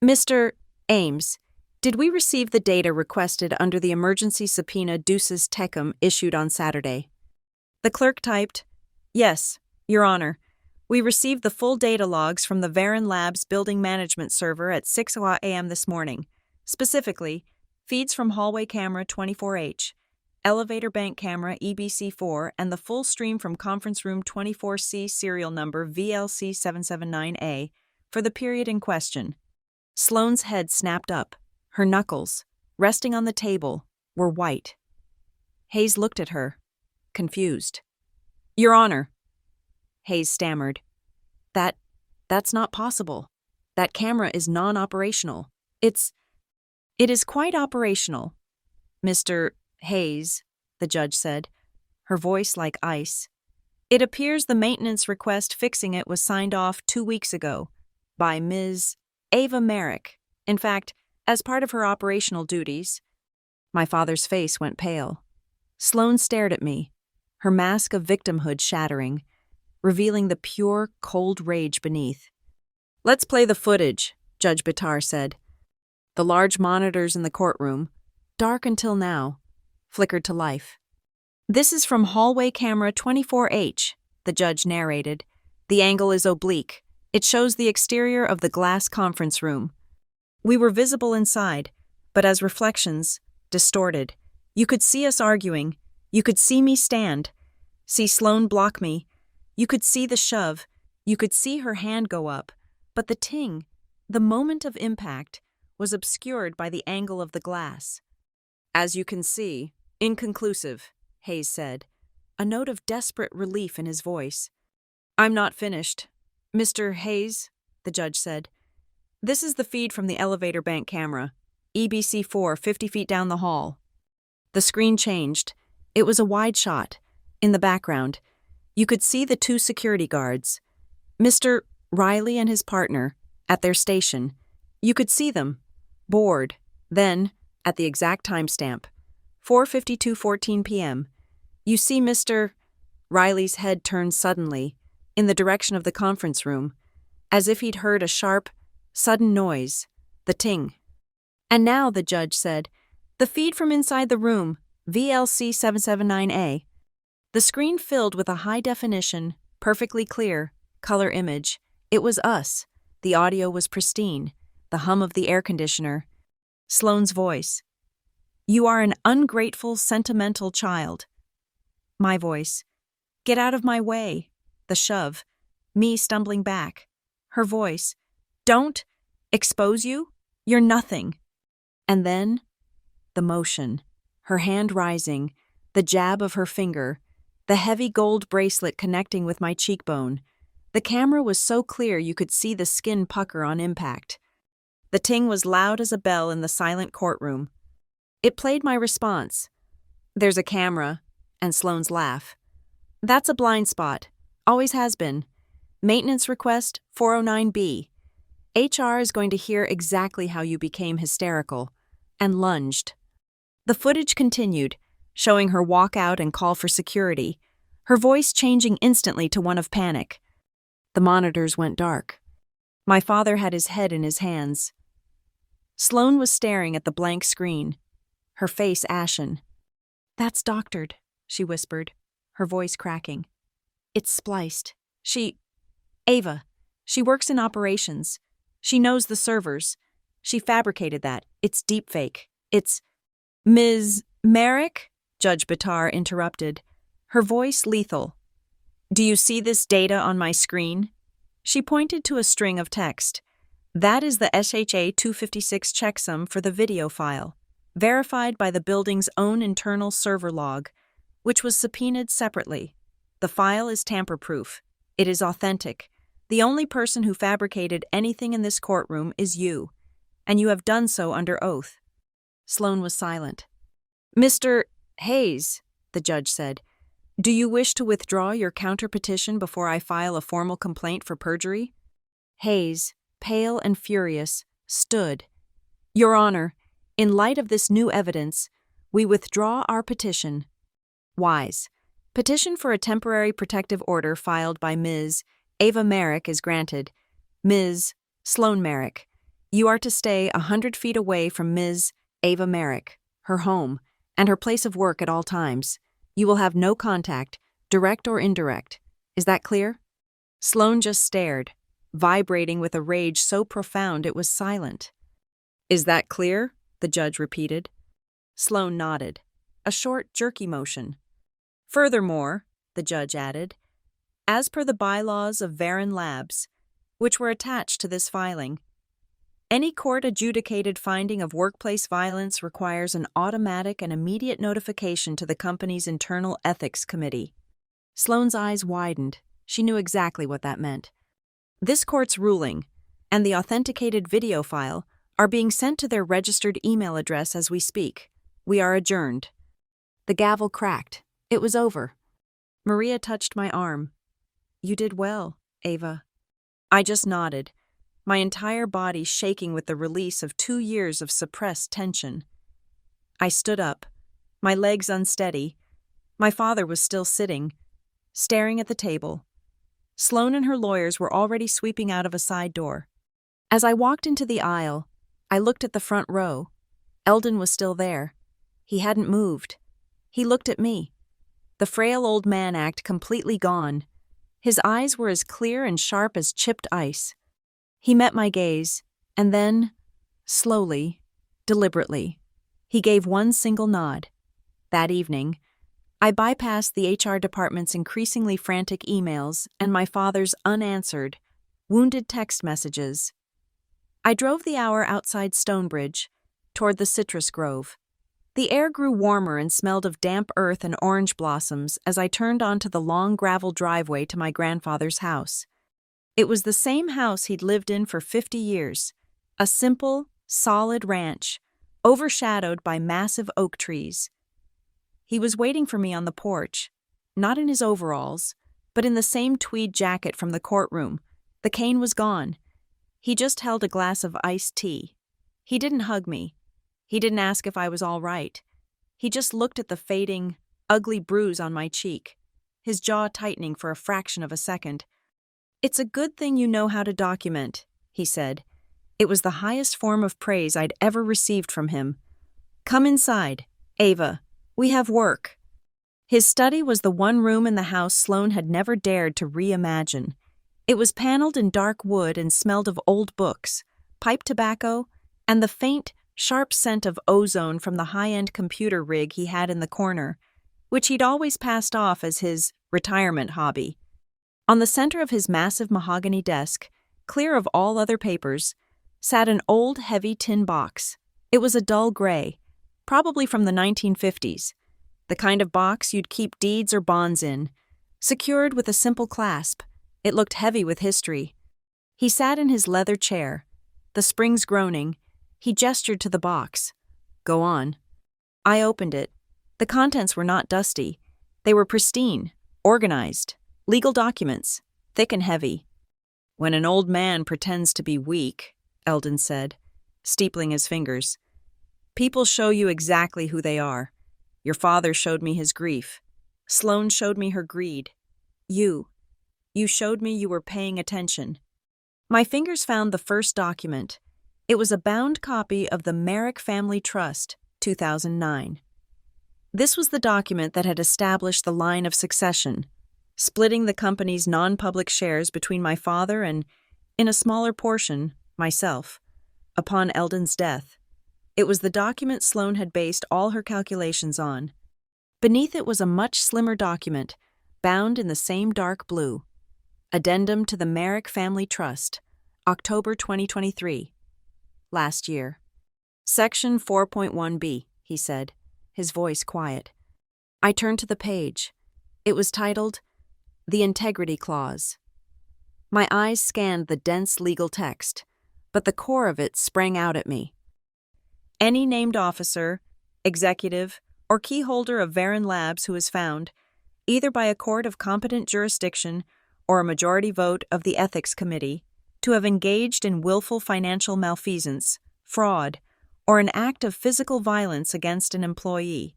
Mr. Ames, did we receive the data requested under the emergency subpoena Ducis Tecum issued on Saturday? The clerk typed, Yes, Your Honor. We received the full data logs from the Varon Labs building management server at 6 a.m. this morning. Specifically, feeds from hallway camera 24H, elevator bank camera EBC4, and the full stream from conference room 24C serial number VLC779A for the period in question. Sloane's head snapped up. Her knuckles, resting on the table, were white. Hayes looked at her, confused. Your Honor, Hayes stammered. That's not possible. That camera is non-operational. It is quite operational. Mr. Hayes, the judge said, her voice like ice. It appears the maintenance request fixing it was signed off 2 weeks ago by Ms. Ava Merrick. In fact, as part of her operational duties. My father's face went pale. Sloane stared at me, her mask of victimhood shattering, revealing the pure, cold rage beneath. Let's play the footage, Judge Bitar said. The large monitors in the courtroom, dark until now, flickered to life. This is from hallway camera 24H, the judge narrated. The angle is oblique. It shows the exterior of the glass conference room. We were visible inside, but as reflections, distorted. You could see us arguing. You could see me stand. See Sloane block me. You could see the shove. You could see her hand go up. But the ting, the moment of impact, was obscured by the angle of the glass. As you can see, inconclusive, Hayes said, a note of desperate relief in his voice. I'm not finished. Mr. Hayes, the judge said. This is the feed from the elevator bank camera, EBC4, 50 feet down the hall. The screen changed. It was a wide shot. In the background, you could see the 2 security guards, Mr. Riley and his partner, at their station. You could see them, bored. Then, at the exact timestamp, 4:52:14 p.m., you see Mr. Riley's head turn suddenly, in the direction of the conference room, as if he'd heard a sharp, sudden noise, the ting. And now, the judge said, the feed from inside the room, VLC779A. The screen filled with a high-definition, perfectly clear, color image. It was us. The audio was pristine. The hum of the air conditioner. Sloane's voice. You are an ungrateful, sentimental child. My voice. Get out of my way. The shove. Me stumbling back. Her voice. Don't expose you. You're nothing. And then, the motion. Her hand rising. The jab of her finger. The heavy gold bracelet connecting with my cheekbone. The camera was so clear you could see the skin pucker on impact. The ting was loud as a bell in the silent courtroom. It played my response. There's a camera, and Sloane's laugh. That's a blind spot. Always has been. Maintenance request 409B. HR is going to hear exactly how you became hysterical. And lunged. The footage continued, showing her walk out and call for security, her voice changing instantly to one of panic. The monitors went dark. My father had his head in his hands. Sloane was staring at the blank screen, her face ashen. "That's doctored," she whispered, her voice cracking. "It's spliced. Ava. She works in operations. She knows the servers. She fabricated that. It's deepfake. It's—" "Ms. Merrick?" Judge Bitar interrupted, her voice lethal. "Do you see this data on my screen?" She pointed to a string of text. "That is the SHA 256 checksum for the video file, verified by the building's own internal server log, which was subpoenaed separately. The file is tamper-proof. It is authentic. The only person who fabricated anything in this courtroom is you, and you have done so under oath." Sloan was silent. "Mr. Hayes," the judge said, "do you wish to withdraw your counterpetition before I file a formal complaint for perjury?" Hayes, pale and furious, stood. "Your Honor, in light of this new evidence, we withdraw our petition." Wise. Petition for a temporary protective order filed by Ms. Ava Merrick is granted. Ms. Sloan Merrick, you are to stay 100 feet away from Ms. Ava Merrick, her home, and her place of work at all times. You will have no contact, direct or indirect. Is that clear? Sloan just stared, vibrating with a rage so profound it was silent. "Is that clear?" the judge repeated. Sloan nodded, a short, jerky motion. "Furthermore," the judge added, "as per the bylaws of Varon Labs, which were attached to this filing, any court-adjudicated finding of workplace violence requires an automatic and immediate notification to the company's internal ethics committee." Sloan's eyes widened. She knew exactly what that meant. "This court's ruling, and the authenticated video file, are being sent to their registered email address as we speak. We are adjourned." The gavel cracked. It was over. Maria touched my arm. "You did well, Ava." I just nodded, my entire body shaking with the release of 2 years of suppressed tension. I stood up, my legs unsteady. My father was still sitting, staring at the table. Sloan and her lawyers were already sweeping out of a side door. As I walked into the aisle, I looked at the front row. Eldon was still there. He hadn't moved. He looked at me. The frail old man act completely gone. His eyes were as clear and sharp as chipped ice. He met my gaze, and then, slowly, deliberately, he gave one single nod. That evening, I bypassed the HR department's increasingly frantic emails and my father's unanswered, wounded text messages. I drove the hour outside Stonebridge, toward the citrus grove. The air grew warmer and smelled of damp earth and orange blossoms as I turned onto the long gravel driveway to my grandfather's house. It was the same house he'd lived in for 50 years, a simple, solid ranch, overshadowed by massive oak trees. He was waiting for me on the porch, not in his overalls, but in the same tweed jacket from the courtroom. The cane was gone. He just held a glass of iced tea. He didn't hug me. He didn't ask if I was all right. He just looked at the fading, ugly bruise on my cheek, his jaw tightening for a fraction of a second. "It's a good thing you know how to document," he said. It was the highest form of praise I'd ever received from him. "Come inside, Ava. We have work." His study was the one room in the house Sloan had never dared to reimagine. It was paneled in dark wood and smelled of old books, pipe tobacco, and the faint, sharp scent of ozone from the high-end computer rig he had in the corner, which he'd always passed off as his retirement hobby. On the center of his massive mahogany desk, clear of all other papers, sat an old, heavy tin box. It was a dull gray, probably from the 1950s, the kind of box you'd keep deeds or bonds in, secured with a simple clasp. It looked heavy with history. He sat in his leather chair, the springs groaning. He gestured to the box. "Go on." I opened it. The contents were not dusty. They were pristine, organized, legal documents, thick and heavy. "When an old man pretends to be weak," Eldon said, steepling his fingers, "people show you exactly who they are. Your father showed me his grief. Sloan showed me her greed. You showed me you were paying attention." My fingers found the first document. It was a bound copy of the Merrick Family Trust, 2009. This was the document that had established the line of succession, splitting the company's non-public shares between my father and, in a smaller portion, myself, upon Eldon's death. It was the document Sloane had based all her calculations on. Beneath it was a much slimmer document, bound in the same dark blue. Addendum to the Merrick Family Trust, October 2023. Last year. Section 4.1b, he said, his voice quiet. I turned to the page. It was titled, The Integrity Clause. My eyes scanned the dense legal text, but the core of it sprang out at me. Any named officer, executive, or key holder of Varon Labs who is found, either by a court of competent jurisdiction or a majority vote of the Ethics Committee, to have engaged in willful financial malfeasance, fraud, or an act of physical violence against an employee,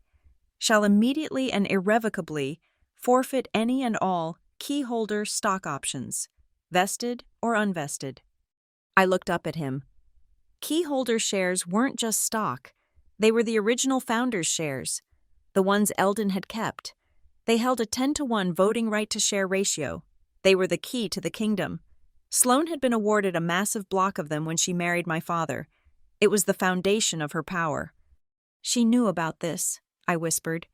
shall immediately and irrevocably forfeit any and all key holder stock options, vested or unvested. I looked up at him. Key holder shares weren't just stock. They were the original founders' shares, the ones Eldon had kept. They held a 10-to-1 voting right-to-share ratio. They were the key to the kingdom. Sloane had been awarded a massive block of them when she married my father. It was the foundation of her power. She knew about this, I whispered.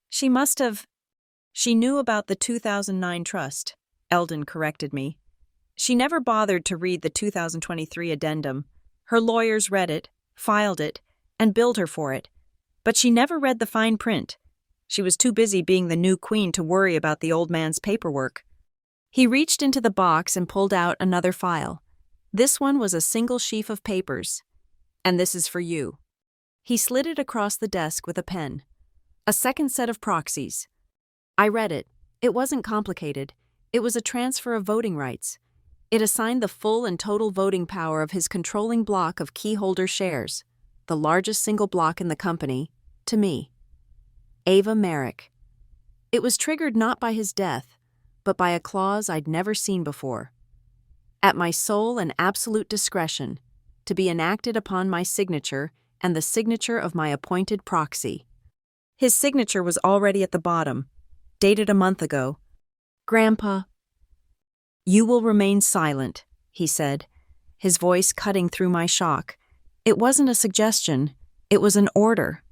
She must have. She knew about the 2009 trust, Eldon corrected me. She never bothered to read the 2023 addendum. Her lawyers read it, filed it, and billed her for it. But she never read the fine print. She was too busy being the new queen to worry about the old man's paperwork. He reached into the box and pulled out another file. This one was a single sheaf of papers. And this is for you. He slid it across the desk with a pen. A second set of proxies. I read it. It wasn't complicated. It was a transfer of voting rights. It assigned the full and total voting power of his controlling block of key holder shares, the largest single block in the company, to me. Ava Merrick. It was triggered not by his death, but by a clause I'd never seen before. At my sole and absolute discretion, to be enacted upon my signature and the signature of my appointed proxy. His signature was already at the bottom, dated a month ago. Grandpa. You will remain silent, he said, his voice cutting through my shock. It wasn't a suggestion, it was an order.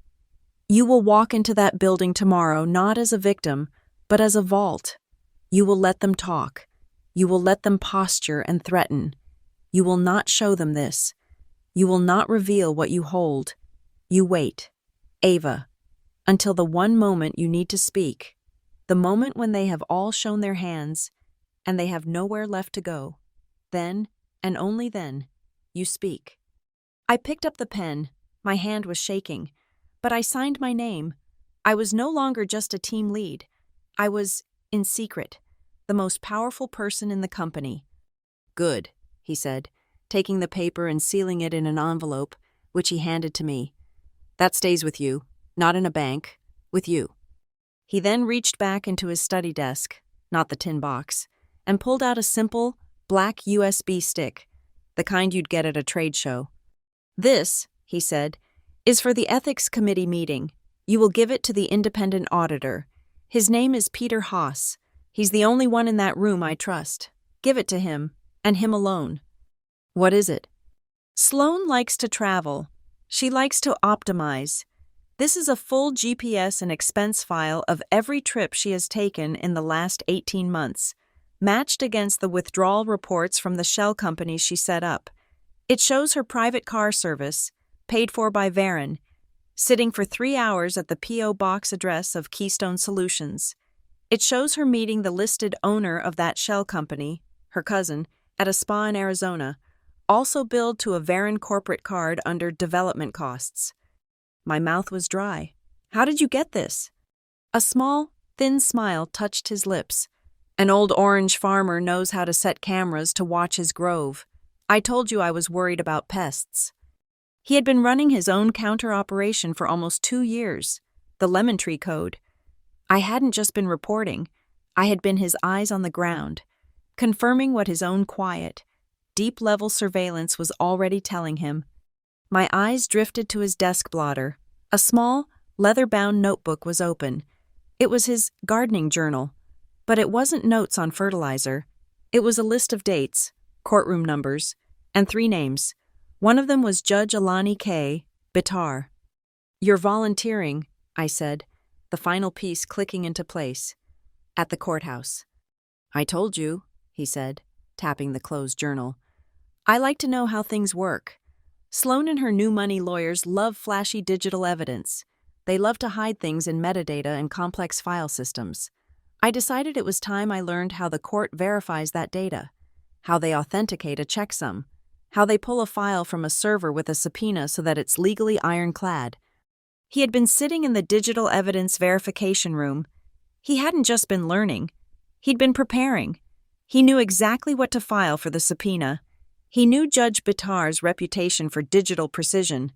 You will walk into that building tomorrow not as a victim, but as a vault. You will let them talk. You will let them posture and threaten. You will not show them this. You will not reveal what you hold. You wait, Ava, until the one moment you need to speak, the moment when they have all shown their hands and they have nowhere left to go. Then, and only then, you speak. I picked up the pen. My hand was shaking, but I signed my name. I was no longer just a team lead. I was, in secret, the most powerful person in the company. Good, he said, taking the paper and sealing it in an envelope, which he handed to me. That stays with you, not in a bank, with you. He then reached back into his study desk, not the tin box, and pulled out a simple, black USB stick, the kind you'd get at a trade show. This, he said, is for the Ethics Committee meeting. You will give it to the independent auditor. His name is Peter Haas. He's the only one in that room I trust. Give it to him, and him alone. What is it? Sloane likes to travel. She likes to optimize. This is a full GPS and expense file of every trip she has taken in the last 18 months, matched against the withdrawal reports from the shell companies she set up. It shows her private car service, paid for by Varon, sitting for 3 hours at the P.O. Box address of Keystone Solutions. It shows her meeting the listed owner of that shell company, her cousin, at a spa in Arizona, also billed to a Varon corporate card under development costs. My mouth was dry. How did you get this? A small, thin smile touched his lips. An old orange farmer knows how to set cameras to watch his grove. I told you I was worried about pests. He had been running his own counter operation for almost 2 years, the Lemon Tree Code. I hadn't just been reporting. I had been his eyes on the ground, confirming what his own quiet, deep-level surveillance was already telling him. My eyes drifted to his desk blotter, A small, leather-bound notebook was open. It was his gardening journal, but it wasn't notes on fertilizer. It was a list of dates, courtroom numbers, and 3 names. One of them was Judge Alani K. Bitar. "You're volunteering," I said, the final piece clicking into place. "At the courthouse." "I told you," he said, tapping the closed journal. "I like to know how things work. Sloan and her new money lawyers love flashy digital evidence. They love to hide things in metadata and complex file systems. I decided it was time I learned how the court verifies that data, how they authenticate a checksum, how they pull a file from a server with a subpoena so that it's legally ironclad." He had been sitting in the digital evidence verification room. He hadn't just been learning. He'd been preparing. He knew exactly what to file for the subpoena. He knew Judge Bitar's reputation for digital precision.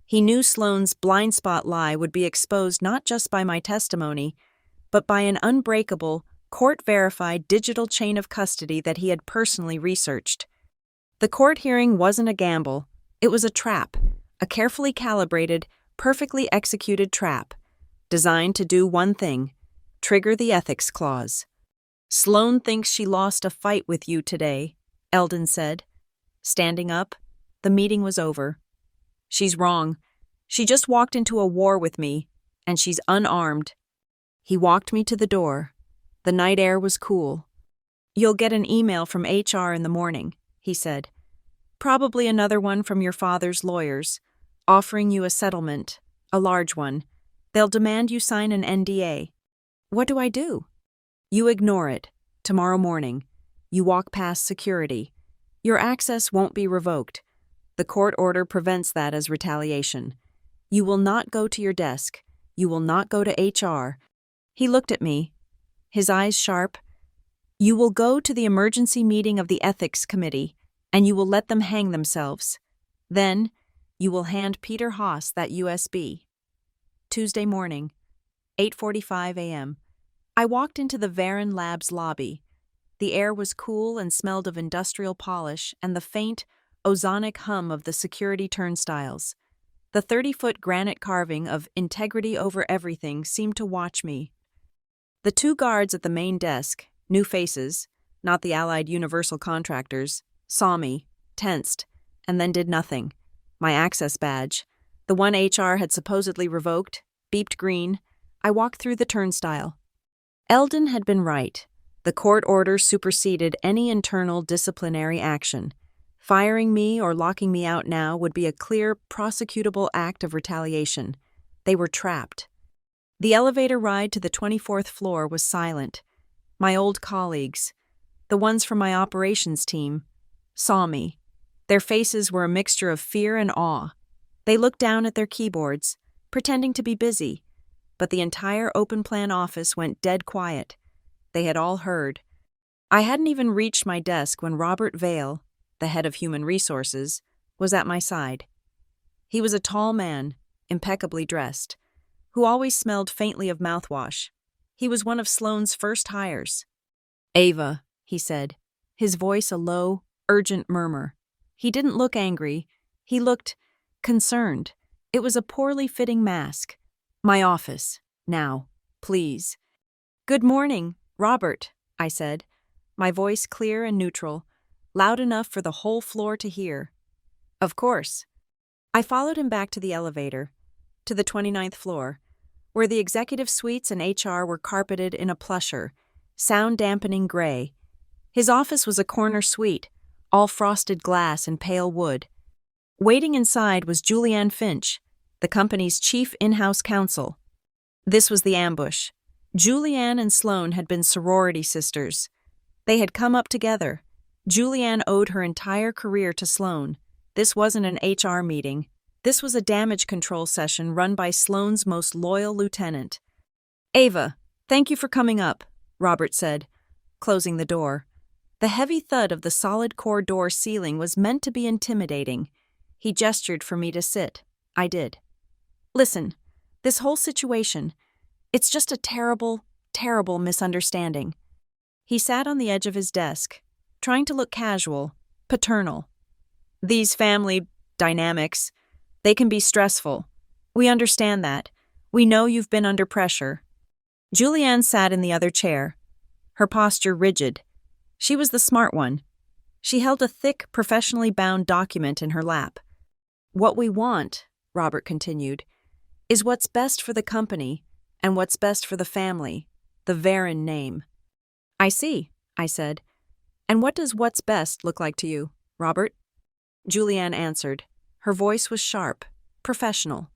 He knew Sloane's blind spot lie would be exposed not just by my testimony, but by an unbreakable, court-verified digital chain of custody that he had personally researched. The court hearing wasn't a gamble. It was a trap, a carefully calibrated, perfectly executed trap, designed to do one thing: trigger the ethics clause. "Sloane thinks she lost a fight with you today," Eldon said. Standing up, the meeting was over. "She's wrong. She just walked into a war with me, and she's unarmed." He walked me to the door. The night air was cool. "You'll get an email from HR in the morning," he said. "Probably another one from your father's lawyers, offering you a settlement, a large one. They'll demand you sign an NDA. What do I do?" "You ignore it. Tomorrow morning. You walk past security. Your access won't be revoked. The court order prevents that as retaliation. You will not go to your desk. You will not go to HR." He looked at me, his eyes sharp. "You will go to the emergency meeting of the ethics committee, and you will let them hang themselves. Then, you will hand Peter Haas that USB." Tuesday morning, 8:45 a.m. I walked into the Varon Labs lobby. The air was cool and smelled of industrial polish and the faint, ozonic hum of the security turnstiles. The 30-foot granite carving of "Integrity over everything" seemed to watch me. The 2 guards at the main desk, new faces, not the Allied Universal contractors, saw me, tensed, and then did nothing. My access badge, the one HR had supposedly revoked, beeped green. I walked through the turnstile. Eldon had been right. The court order superseded any internal disciplinary action. Firing me or locking me out now would be a clear, prosecutable act of retaliation. They were trapped. The elevator ride to the 24th floor was silent. My old colleagues, the ones from my operations team, saw me. Their faces were a mixture of fear and awe. They looked down at their keyboards, pretending to be busy, but the entire open-plan office went dead quiet. They had all heard. I hadn't even reached my desk when Robert Vale, the head of human resources, was at my side. He was a tall man, impeccably dressed, who always smelled faintly of mouthwash. He was one of Sloane's first hires. "Ava," he said, his voice a low, urgent murmur. He didn't look angry. He looked concerned. It was a poorly fitting mask. "My office, now, please." "Good morning, Robert," I said, my voice clear and neutral, loud enough for the whole floor to hear. "Of course." I followed him back to the elevator, to the 29th floor, where the executive suites and HR were carpeted in a plusher, sound-dampening gray. His office was a corner suite, all frosted glass and pale wood. Waiting inside was Julianne Finch, the company's chief in-house counsel. This was the ambush. Julianne and Sloane had been sorority sisters. They had come up together. Julianne owed her entire career to Sloane. This wasn't an HR meeting. This was a damage control session run by Sloane's most loyal lieutenant. "Ava, thank you for coming up," Robert said, closing the door. The heavy thud of the solid core door ceiling was meant to be intimidating. He gestured for me to sit. I did. "Listen, this whole situation, it's just a terrible, terrible misunderstanding." He sat on the edge of his desk, trying to look casual, paternal. "These family dynamics, they can be stressful. We understand that. We know you've been under pressure. Julianne sat in the other chair, her posture rigid. She was the smart one. She held a thick, professionally bound document in her lap. What we want, Robert continued, is what's best for the company and what's best for the family, the Varon name. I see, I said. And what does what's best look like to you, Robert? Julianne answered. Her voice was sharp, professional.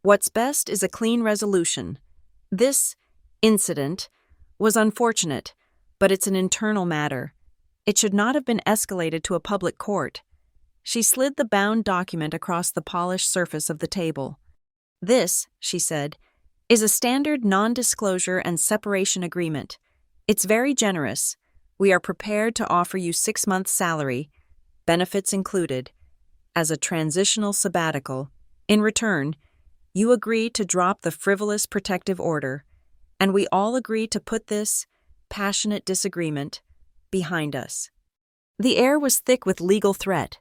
What's best is a clean resolution. This incident was unfortunate, but it's an internal matter. It should not have been escalated to a public court. She slid the bound document across the polished surface of the table. This, she said, is a standard non-disclosure and separation agreement. It's very generous. We are prepared to offer you 6 months' salary, benefits included, as a transitional sabbatical. In return, you agree to drop the frivolous protective order, and we all agree to put this passionate disagreement behind us. The air was thick with legal threat.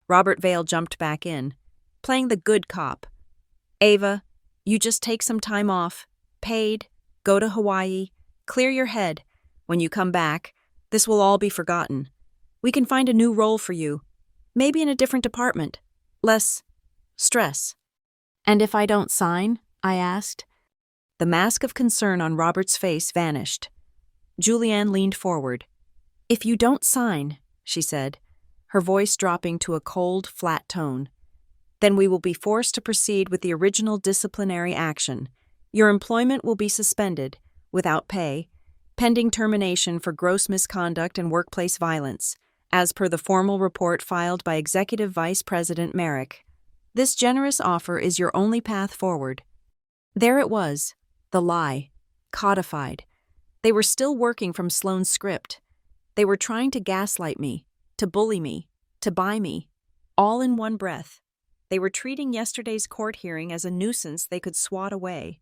Robert Vale jumped back in, playing the good cop. Ava, you just take some time off, paid, go to Hawaii, clear your head. When you come back, this will all be forgotten. We can find a new role for you, maybe in a different department, less stress. And if I don't sign? I asked. The mask of concern on Robert's face vanished. Julianne leaned forward. If you don't sign, she said, her voice dropping to a cold, flat tone, then we will be forced to proceed with the original disciplinary action. Your employment will be suspended, without pay, pending termination for gross misconduct and workplace violence, as per the formal report filed by Executive Vice President Merrick. This generous offer is your only path forward. There it was, the lie, codified. They were still working from Sloane's script. They were trying to gaslight me, to bully me, to buy me, all in one breath. They were treating yesterday's court hearing as a nuisance they could swat away.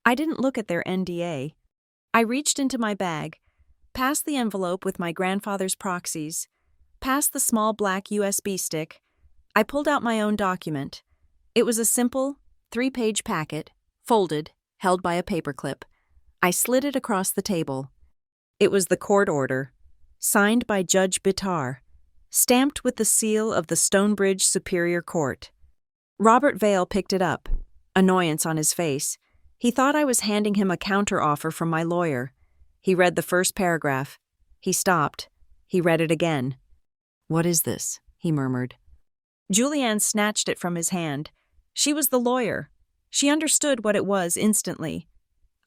I didn't look at their NDA. I reached into my bag, past the envelope with my grandfather's proxies, past the small black USB stick. I pulled out my own document. It was a simple, 3-page packet, folded, held by a paperclip. I slid it across the table. It was the court order, signed by Judge Bitar, stamped with the seal of the Stonebridge Superior Court. Robert Vale picked it up, annoyance on his face. He thought I was handing him a counteroffer from my lawyer. He read the first paragraph. He stopped. He read it again. What is this? He murmured. Julianne snatched it from his hand. She was the lawyer. She understood what it was instantly.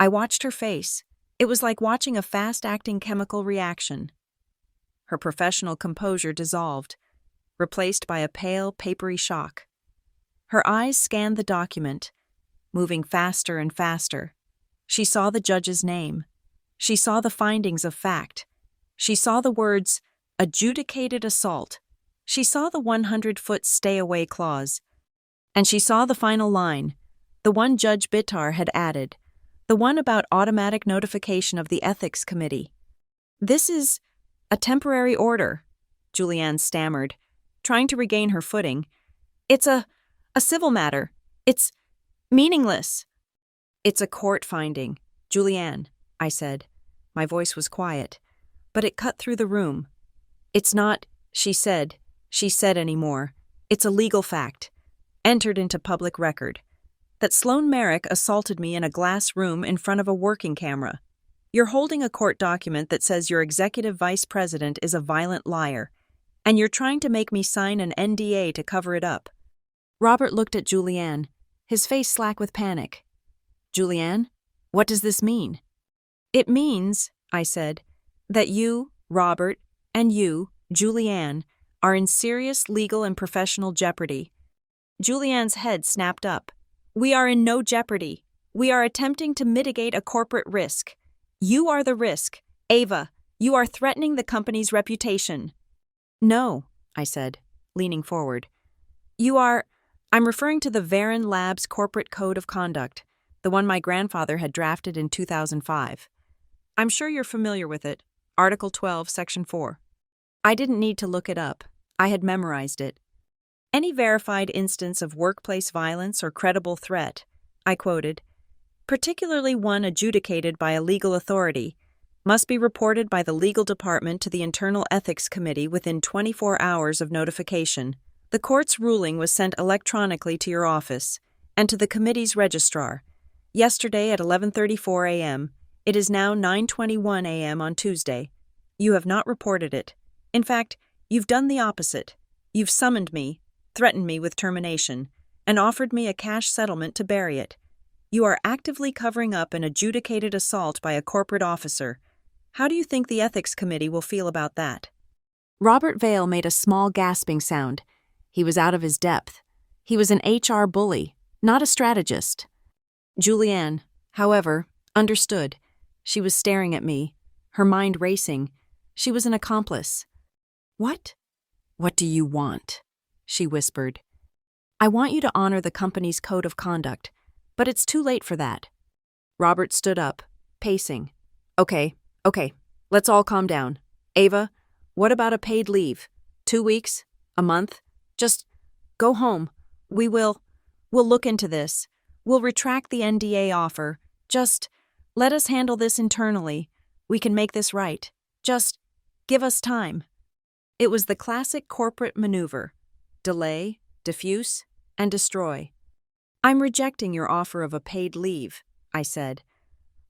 I watched her face. It was like watching a fast-acting chemical reaction. Her professional composure dissolved, replaced by a pale, papery shock. Her eyes scanned the document, moving faster and faster. She saw the judge's name. She saw the findings of fact. She saw the words, adjudicated assault. She saw the 100-foot stay-away clause. And she saw the final line, the one Judge Bitar had added, the one about automatic notification of the Ethics Committee. This is a temporary order, Julianne stammered, trying to regain her footing. It's a civil matter. It's meaningless. It's a court finding, Julianne, I said. My voice was quiet, but it cut through the room. It's not, she said anymore. It's a legal fact, entered into public record, that Sloane Merrick assaulted me in a glass room in front of a working camera. You're holding a court document that says your executive vice president is a violent liar, and you're trying to make me sign an NDA to cover it up. Robert looked at Julianne, his face slack with panic. Julianne, what does this mean? It means, I said, that you, Robert, and you, Julianne, are in serious legal and professional jeopardy. Julianne's head snapped up. We are in no jeopardy. We are attempting to mitigate a corporate risk. You are the risk. Ava, you are threatening the company's reputation. No, I said, leaning forward. I'm referring to the Varon Labs Corporate Code of Conduct, the one my grandfather had drafted in 2005. I'm sure you're familiar with it. Article 12, Section 4. I didn't need to look it up. I had memorized it. Any verified instance of workplace violence or credible threat, I quoted, particularly one adjudicated by a legal authority, must be reported by the legal department to the Internal Ethics Committee within 24 hours of notification. The court's ruling was sent electronically to your office and to the committee's registrar. Yesterday at 11:34 a.m. It is now 9:21 a.m. on Tuesday. You have not reported it. In fact, you've done the opposite. You've summoned me, threatened me with termination, and offered me a cash settlement to bury it. You are actively covering up an adjudicated assault by a corporate officer. How do you think the Ethics Committee will feel about that? Robert Vale made a small gasping sound. He was out of his depth. He was an HR bully, not a strategist. Julianne, however, understood. She was staring at me, her mind racing. She was an accomplice. What? What do you want? She whispered. I want you to honor the company's code of conduct, but it's too late for that. Robert stood up, pacing. Okay, let's all calm down. Ava, what about a paid leave? 2 weeks? A month? Just go home. We'll look into this. We'll retract the NDA offer. Just let us handle this internally. We can make this right. Just give us time. It was the classic corporate maneuver. Delay, diffuse, and destroy. I'm rejecting your offer of a paid leave, I said.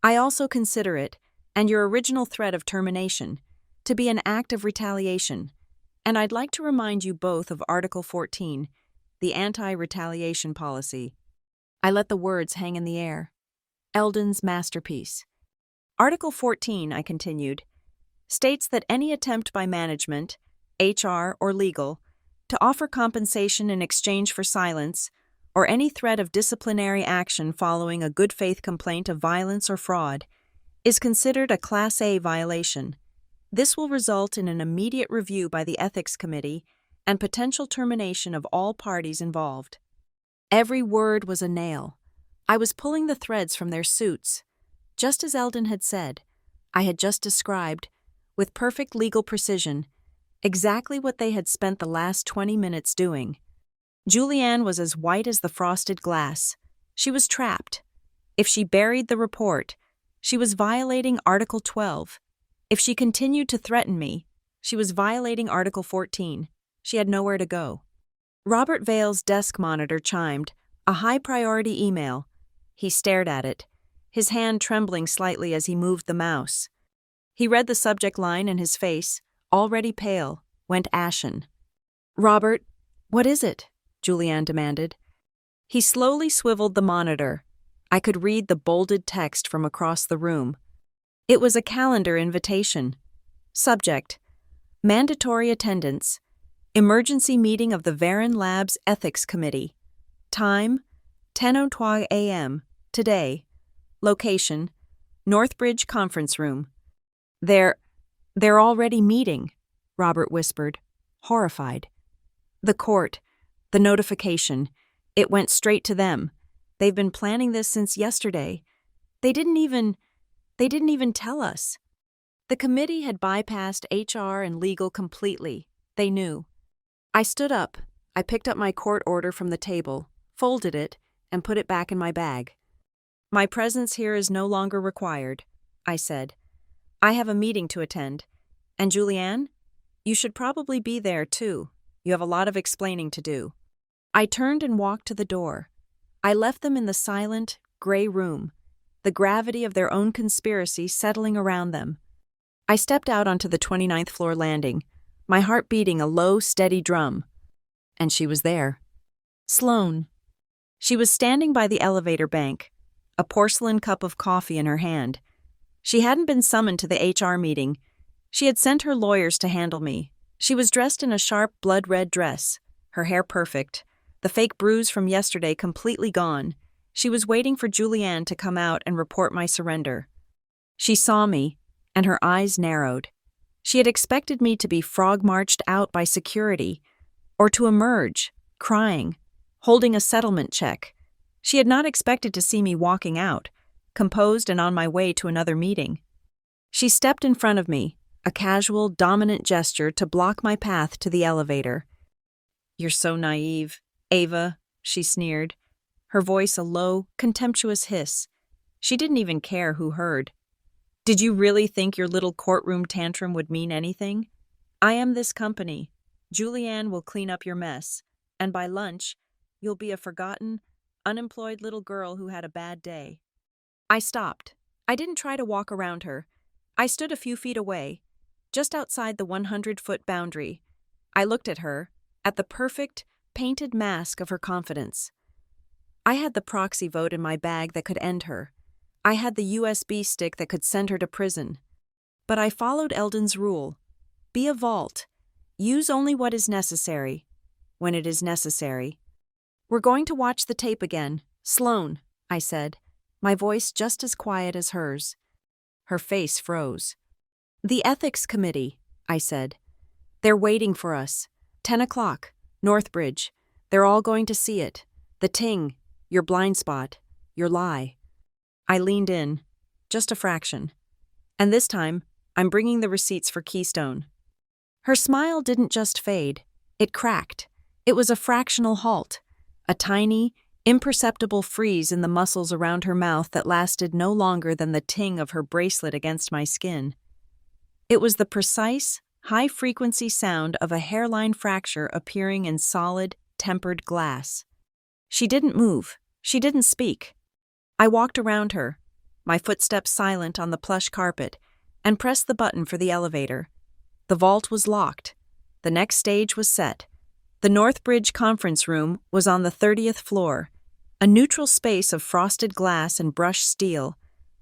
I also consider it, and your original threat of termination, to be an act of retaliation, and I'd like to remind you both of Article 14, the anti-retaliation policy. I let the words hang in the air. Eldon's masterpiece. Article 14, I continued, states that any attempt by management, HR or legal, to offer compensation in exchange for silence, or any threat of disciplinary action following a good faith complaint of violence or fraud, is considered a Class A violation. This will result in an immediate review by the Ethics Committee and potential termination of all parties involved. Every word was a nail. I was pulling the threads from their suits. Just as Eldon had said, I had just described, with perfect legal precision, exactly what they had spent the last 20 minutes doing. Julianne was as white as the frosted glass. She was trapped. If she buried the report, she was violating Article 12. If she continued to threaten me, she was violating Article 14. She had nowhere to go. Robert Vale's desk monitor chimed, a high-priority email. He stared at it, his hand trembling slightly as he moved the mouse. He read the subject line and his face, already pale, went ashen. Robert, what is it? Julianne demanded. He slowly swiveled the monitor. I could read the bolded text from across the room. It was a calendar invitation. Subject: mandatory attendance. Emergency meeting of the Varon Labs Ethics Committee. Time: 10:02 a.m. Today. Location: Northbridge Conference Room. They're already meeting, Robert whispered, horrified. The court, the notification, it went straight to them. They've been planning this since yesterday. They didn't even tell us. The committee had bypassed HR and legal completely. They knew. I stood up. I picked up my court order from the table, folded it, and put it back in my bag. My presence here is no longer required, I said. I have a meeting to attend. And Julianne, you should probably be there too. You have a lot of explaining to do. I turned and walked to the door. I left them in the silent, gray room, the gravity of their own conspiracy settling around them. I stepped out onto the 29th floor landing, my heart beating a low, steady drum. And she was there. Sloane. She was standing by the elevator bank, a porcelain cup of coffee in her hand. She hadn't been summoned to the HR meeting. She had sent her lawyers to handle me. She was dressed in a sharp, blood-red dress, her hair perfect, the fake bruise from yesterday completely gone. She was waiting for Julianne to come out and report my surrender. She saw me, and her eyes narrowed. She had expected me to be frog-marched out by security, or to emerge, crying, holding a settlement check. She had not expected to see me walking out, composed and on my way to another meeting. She stepped in front of me, a casual, dominant gesture to block my path to the elevator. You're so naive. Ava, she sneered, her voice a low, contemptuous hiss. She didn't even care who heard. Did you really think your little courtroom tantrum would mean anything? I am this company. Julianne will clean up your mess, and by lunch, you'll be a forgotten, unemployed little girl who had a bad day. I stopped. I didn't try to walk around her. I stood a few feet away, just outside the 100-foot boundary. I looked at her, at the perfect, painted mask of her confidence. I had the proxy vote in my bag that could end her. I had the USB stick that could send her to prison. But I followed Eldon's rule. Be a vault. Use only what is necessary, when it is necessary. We're going to watch the tape again. Sloan, I said, my voice just as quiet as hers. Her face froze. The Ethics Committee, I said. They're waiting for us. 10 o'clock, Northbridge. They're all going to see it. The ting, your blind spot, your lie. I leaned in, just a fraction. And this time, I'm bringing the receipts for Keystone. Her smile didn't just fade. It cracked. It was a fractional halt, a tiny, imperceptible freeze in the muscles around her mouth that lasted no longer than the ting of her bracelet against my skin. It was the precise, high-frequency sound of a hairline fracture appearing in solid, tempered glass. She didn't move. She didn't speak. I walked around her, my footsteps silent on the plush carpet, and pressed the button for the elevator. The vault was locked. The next stage was set. The Northbridge conference room was on the 30th floor, a neutral space of frosted glass and brushed steel,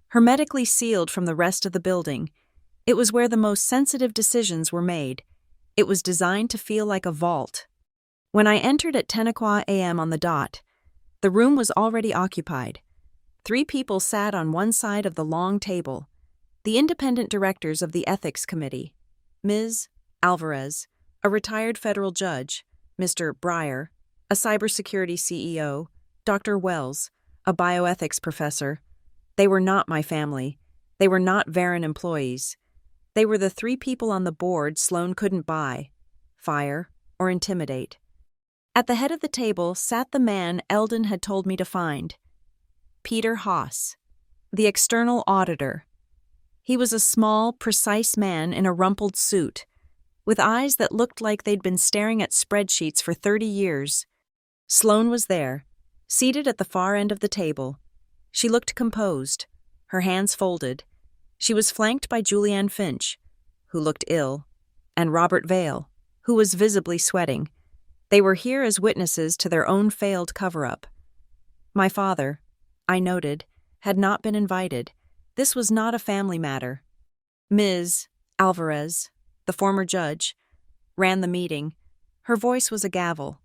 hermetically sealed from the rest of the building. It was where the most sensitive decisions were made. It was designed to feel like a vault. When I entered at 10 a.m. on the dot, the room was already occupied. 3 people sat on one side of the long table. The independent directors of the Ethics Committee, Ms. Alvarez, a retired federal judge, Mr. Breyer, a cybersecurity CEO, Dr. Wells, a bioethics professor. They were not my family. They were not Varon employees. They were the 3 people on the board Sloan couldn't buy, fire, or intimidate. At the head of the table sat the man Eldon had told me to find, Peter Haas, the external auditor. He was a small, precise man in a rumpled suit, with eyes that looked like they'd been staring at spreadsheets for 30 years. Sloan was there, seated at the far end of the table. She looked composed, her hands folded. She was flanked by Julianne Finch, who looked ill, and Robert Vale, who was visibly sweating. They were here as witnesses to their own failed cover-up. My father, I noted, had not been invited. This was not a family matter. Ms. Alvarez, the former judge, ran the meeting. Her voice was a gavel.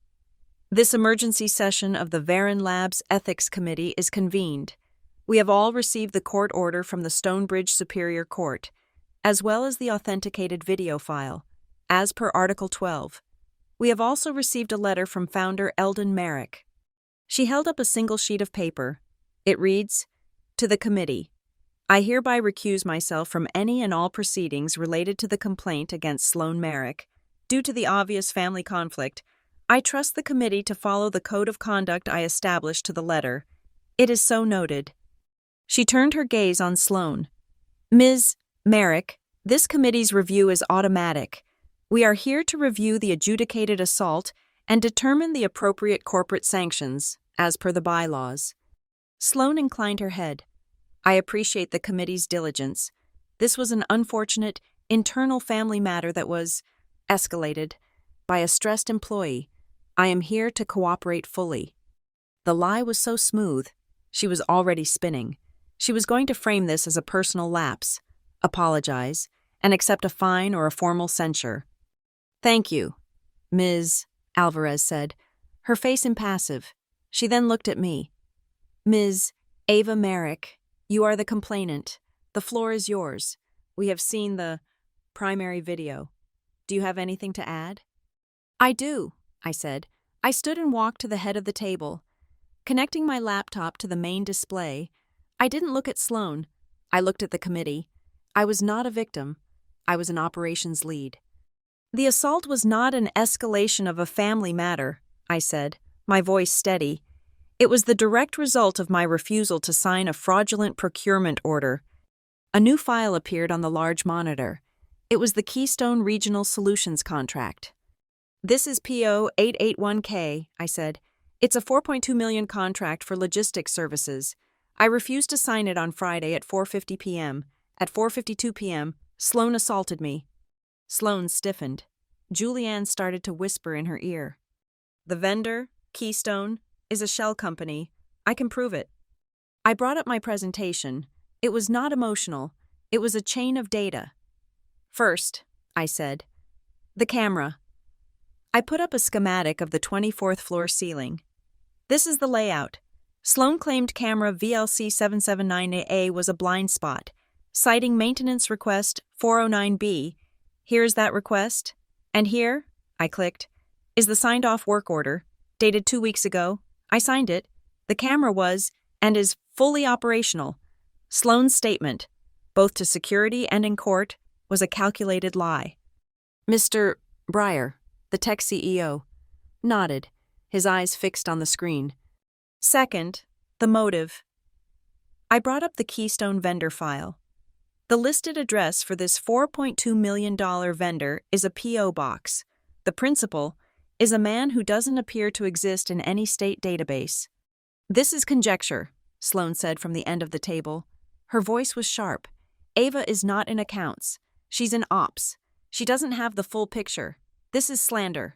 This emergency session of the Varon Labs Ethics Committee is convened. We have all received the court order from the Stonebridge Superior Court, as well as the authenticated video file, as per Article 12. We have also received a letter from founder Eldon Merrick. She held up a single sheet of paper. It reads, "To the committee. I hereby recuse myself from any and all proceedings related to the complaint against Sloan Merrick. Due to the obvious family conflict, I trust the committee to follow the code of conduct I established to the letter. It is so noted." She turned her gaze on Sloan. "Ms. Merrick, this committee's review is automatic. We are here to review the adjudicated assault and determine the appropriate corporate sanctions, as per the bylaws." Sloan inclined her head. "I appreciate the committee's diligence. This was an unfortunate, internal family matter that was escalated by a stressed employee. I am here to cooperate fully." The lie was so smooth. She was already spinning. She was going to frame this as a personal lapse, apologize, and accept a fine or a formal censure. "Thank you," Ms. Alvarez said, her face impassive. She then looked at me. "Ms. Ava Merrick, you are the complainant. The floor is yours. We have seen the primary video. Do you have anything to add?" "I do," I said. I stood and walked to the head of the table. Connecting my laptop to the main display, I didn't look at Sloan. I looked at the committee. I was not a victim. I was an operations lead. The assault was not an escalation of a family matter, I said, my voice steady. It was the direct result of my refusal to sign a fraudulent procurement order. A new file appeared on the large monitor. It was the Keystone Regional Solutions contract. This is PO 881K, I said. It's a $4.2 million contract for logistics services. I refused to sign it on Friday at 4:50 p.m. At 4:52 p.m., Sloan assaulted me. Sloan stiffened. Julianne started to whisper in her ear. The vendor, Keystone, is a shell company. I can prove it. I brought up my presentation. It was not emotional. It was a chain of data. First, I said, the camera. I put up a schematic of the 24th floor ceiling. This is the layout. Sloan claimed camera VLC 779A was a blind spot, citing maintenance request 409B. Here's that request. And here, I clicked, is the signed-off work order, dated 2 weeks ago. I signed it. The camera was, and is, fully operational. Sloan's statement, both to security and in court, was a calculated lie. Mr. Breyer, the tech CEO, nodded, his eyes fixed on the screen. Second, the motive. I brought up the Keystone vendor file. The listed address for this $4.2 million vendor is a P.O. box. The principal is a man who doesn't appear to exist in any state database. This is conjecture, Sloan said from the end of the table. Her voice was sharp. Ava is not in accounts. She's in ops. She doesn't have the full picture. This is slander.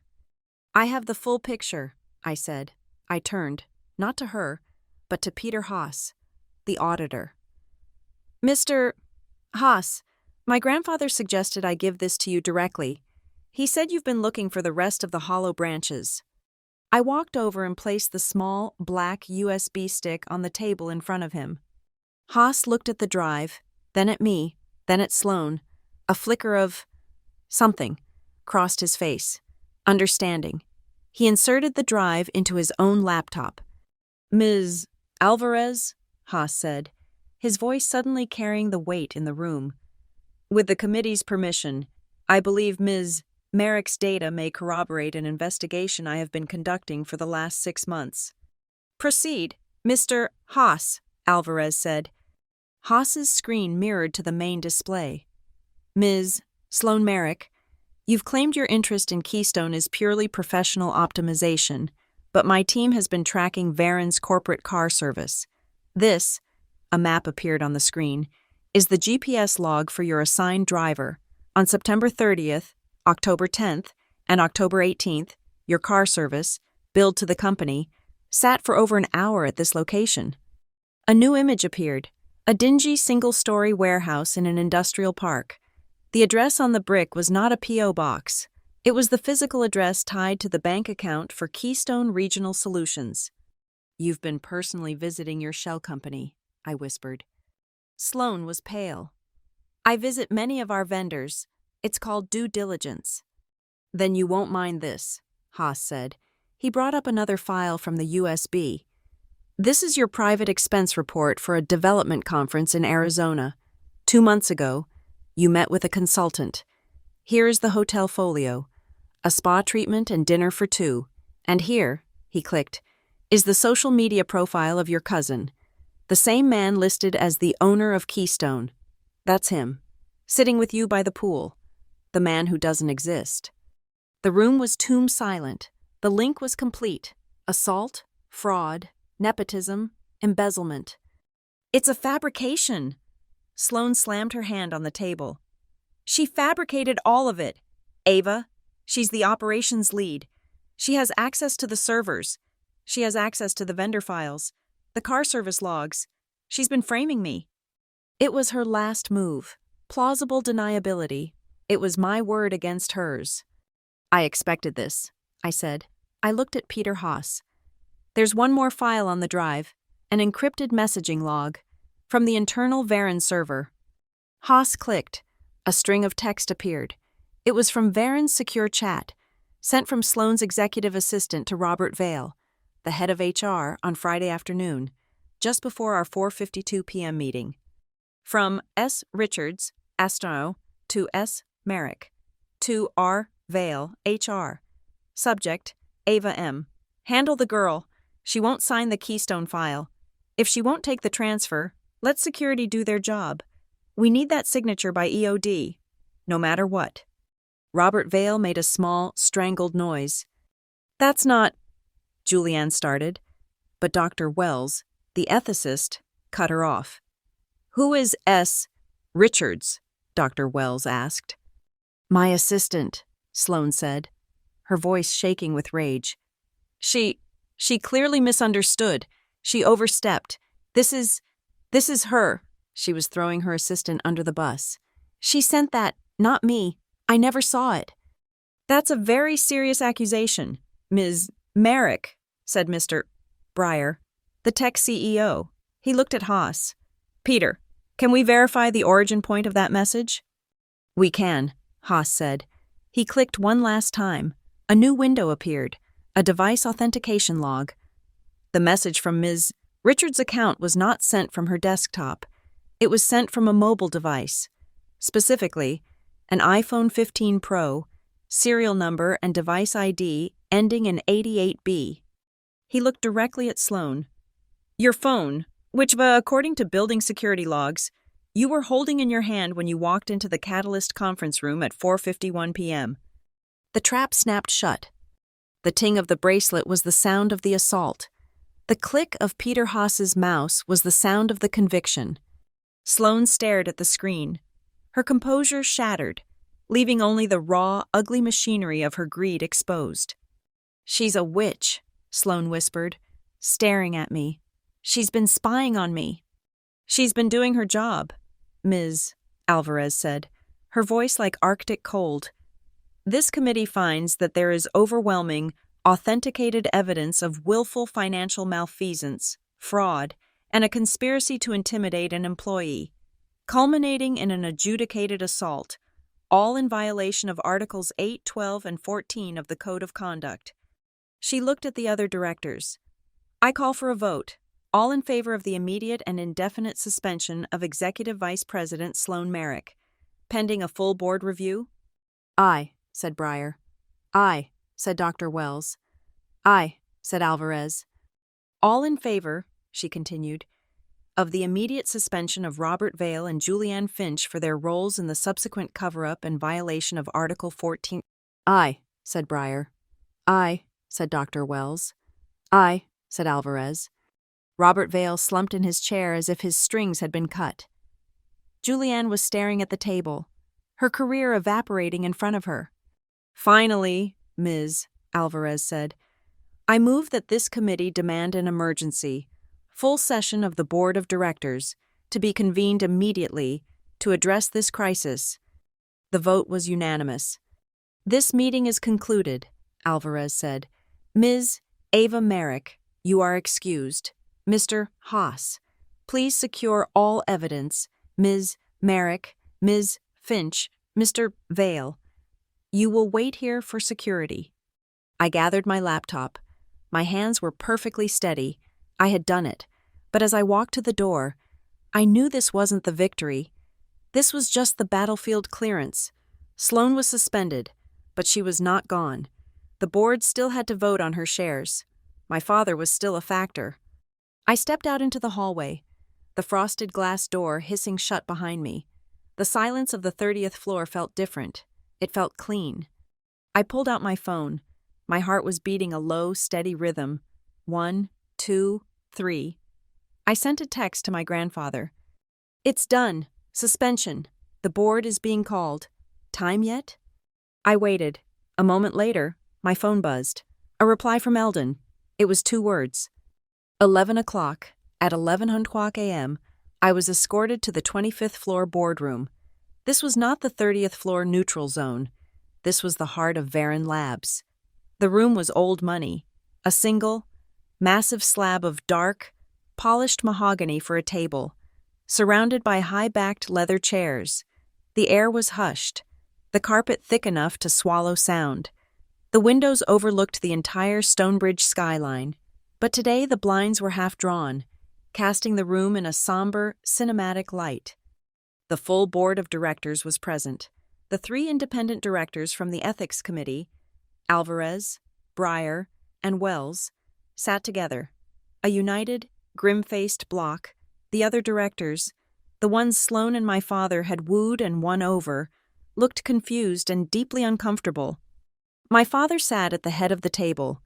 I have the full picture, I said. I turned, not to her, but to Peter Haas, the auditor. Mr. Haas, my grandfather suggested I give this to you directly. He said you've been looking for the rest of the hollow branches. I walked over and placed the small, black USB stick on the table in front of him. Haas looked at the drive, then at me, then at Sloan. A flicker of something crossed his face. Understanding. He inserted the drive into his own laptop. Ms. Alvarez, Haas said, his voice suddenly carrying the weight in the room. With the committee's permission, I believe Ms. Merrick's data may corroborate an investigation I have been conducting for the last 6 months. Proceed, Mr. Haas, Alvarez said. Haas's screen mirrored to the main display. Ms. Sloan Merrick, you've claimed your interest in Keystone is purely professional optimization, but my team has been tracking Varen's corporate car service. This, a map appeared on the screen, is the GPS log for your assigned driver. On September 30th, October 10th, and October 18th, your car service, billed to the company, sat for over an hour at this location. A new image appeared, a dingy single-story warehouse in an industrial park. The address on the brick was not a P.O. box. It was the physical address tied to the bank account for Keystone Regional Solutions. You've been personally visiting your shell company, I whispered. Sloan was pale. I visit many of our vendors. It's called due diligence. Then you won't mind this, Haas said. He brought up another file from the USB. This is your private expense report for a development conference in Arizona. 2 months ago, you met with a consultant. Here is the hotel folio, a spa treatment and dinner for 2. And here, he clicked, is the social media profile of your cousin, the same man listed as the owner of Keystone. That's him, sitting with you by the pool, the man who doesn't exist. The room was tomb silent. The link was complete. Assault, fraud, nepotism, embezzlement. It's a fabrication. Sloan slammed her hand on the table. She fabricated all of it. Ava, she's the operations lead. She has access to the servers. She has access to the vendor files, the car service logs. She's been framing me. It was her last move. Plausible deniability. It was my word against hers. I expected this, I said. I looked at Peter Haas. There's one more file on the drive, an encrypted messaging log, from the internal Varen server. Haas clicked. A string of text appeared. It was from Varen's secure chat, sent from Sloan's executive assistant to Robert Vale, the head of HR, on Friday afternoon, just before our 4:52 p.m. meeting. From S. Richards, Astro, to S. Merrick, to R. Vale, HR. Subject, Ava M. Handle the girl. She won't sign the Keystone file. If she won't take the transfer, let security do their job. We need that signature by EOD, no matter what. Robert Vale made a small, strangled noise. That's not, Julianne started, but Dr. Wells, the ethicist, cut her off. Who is S. Richards? Dr. Wells asked. My assistant, Sloane said, her voice shaking with rage. She clearly misunderstood. She overstepped. This is her. She was throwing her assistant under the bus. She sent that, not me. I never saw it. That's a very serious accusation, Ms. Merrick, said Mr. Breyer, the tech CEO. He looked at Haas. Peter, can we verify the origin point of that message? We can, Haas said. He clicked one last time. A new window appeared, a device authentication log. The message from Ms. Richards' account was not sent from her desktop. It was sent from a mobile device. Specifically, an iPhone 15 Pro, serial number and device ID ending in 88B. He looked directly at Sloane. Your phone, which, according to building security logs, you were holding in your hand when you walked into the Catalyst conference room at 4:51 p.m. The trap snapped shut. The ting of the bracelet was the sound of the assault. The click of Peter Haas's mouse was the sound of the conviction. Sloane stared at the screen. Her composure shattered, leaving only the raw, ugly machinery of her greed exposed. She's a witch, Sloane whispered, staring at me. She's been spying on me. She's been doing her job, Ms. Alvarez said, her voice like Arctic cold. This committee finds that there is overwhelming, authenticated evidence of willful financial malfeasance, fraud, and a conspiracy to intimidate an employee, culminating in an adjudicated assault, all in violation of Articles 8, 12, and 14 of the Code of Conduct. She looked at the other directors. I call for a vote. All in favor of the immediate and indefinite suspension of Executive Vice President Sloane Merrick, pending a full board review? Aye, said Breyer. Aye, said Dr. Wells. Aye, said Alvarez. All in favor, she continued, of the immediate suspension of Robert Vale and Julianne Finch for their roles in the subsequent cover-up and violation of Article 14. Aye, said Breyer. Aye, said Dr. Wells. Aye, said Alvarez. Robert Vale slumped in his chair as if his strings had been cut. Julianne was staring at the table, her career evaporating in front of her. Finally, Ms. Alvarez said, I move that this committee demand an emergency, full session of the Board of Directors, to be convened immediately to address this crisis. The vote was unanimous. This meeting is concluded, Alvarez said. Ms. Ava Merrick, you are excused. Mr. Haas, please secure all evidence. Ms. Merrick, Ms. Finch, Mr. Vale. You will wait here for security. I gathered my laptop. My hands were perfectly steady. I had done it. But as I walked to the door, I knew this wasn't the victory. This was just the battlefield clearance. Sloane was suspended, but she was not gone. The board still had to vote on her shares. My father was still a factor. I stepped out into the hallway, the frosted glass door hissing shut behind me. The silence of the 30th floor felt different. It felt clean. I pulled out my phone. My heart was beating a low, steady rhythm. 1, 2, 3. I sent a text to my grandfather. It's done. Suspension. The board is being called. Time yet? I waited. A moment later, my phone buzzed. A reply from Eldon. It was 2 words. 11 o'clock. At 11:00 a.m., I was escorted to the 25th floor boardroom. This was not the 30th floor neutral zone. This was the heart of Varon Labs. The room was old money. A single, massive slab of dark, polished mahogany for a table, surrounded by high-backed leather chairs. The air was hushed, the carpet thick enough to swallow sound. The windows overlooked the entire Stonebridge skyline, but today the blinds were half drawn, casting the room in a somber, cinematic light. The full board of directors was present. The The three independent directors from the Ethics Committee, Alvarez, Breyer, and Wells, sat together, a united, grim-faced block. The other directors, the ones Sloane and my father had wooed and won over, looked confused and deeply uncomfortable. My father sat at the head of the table,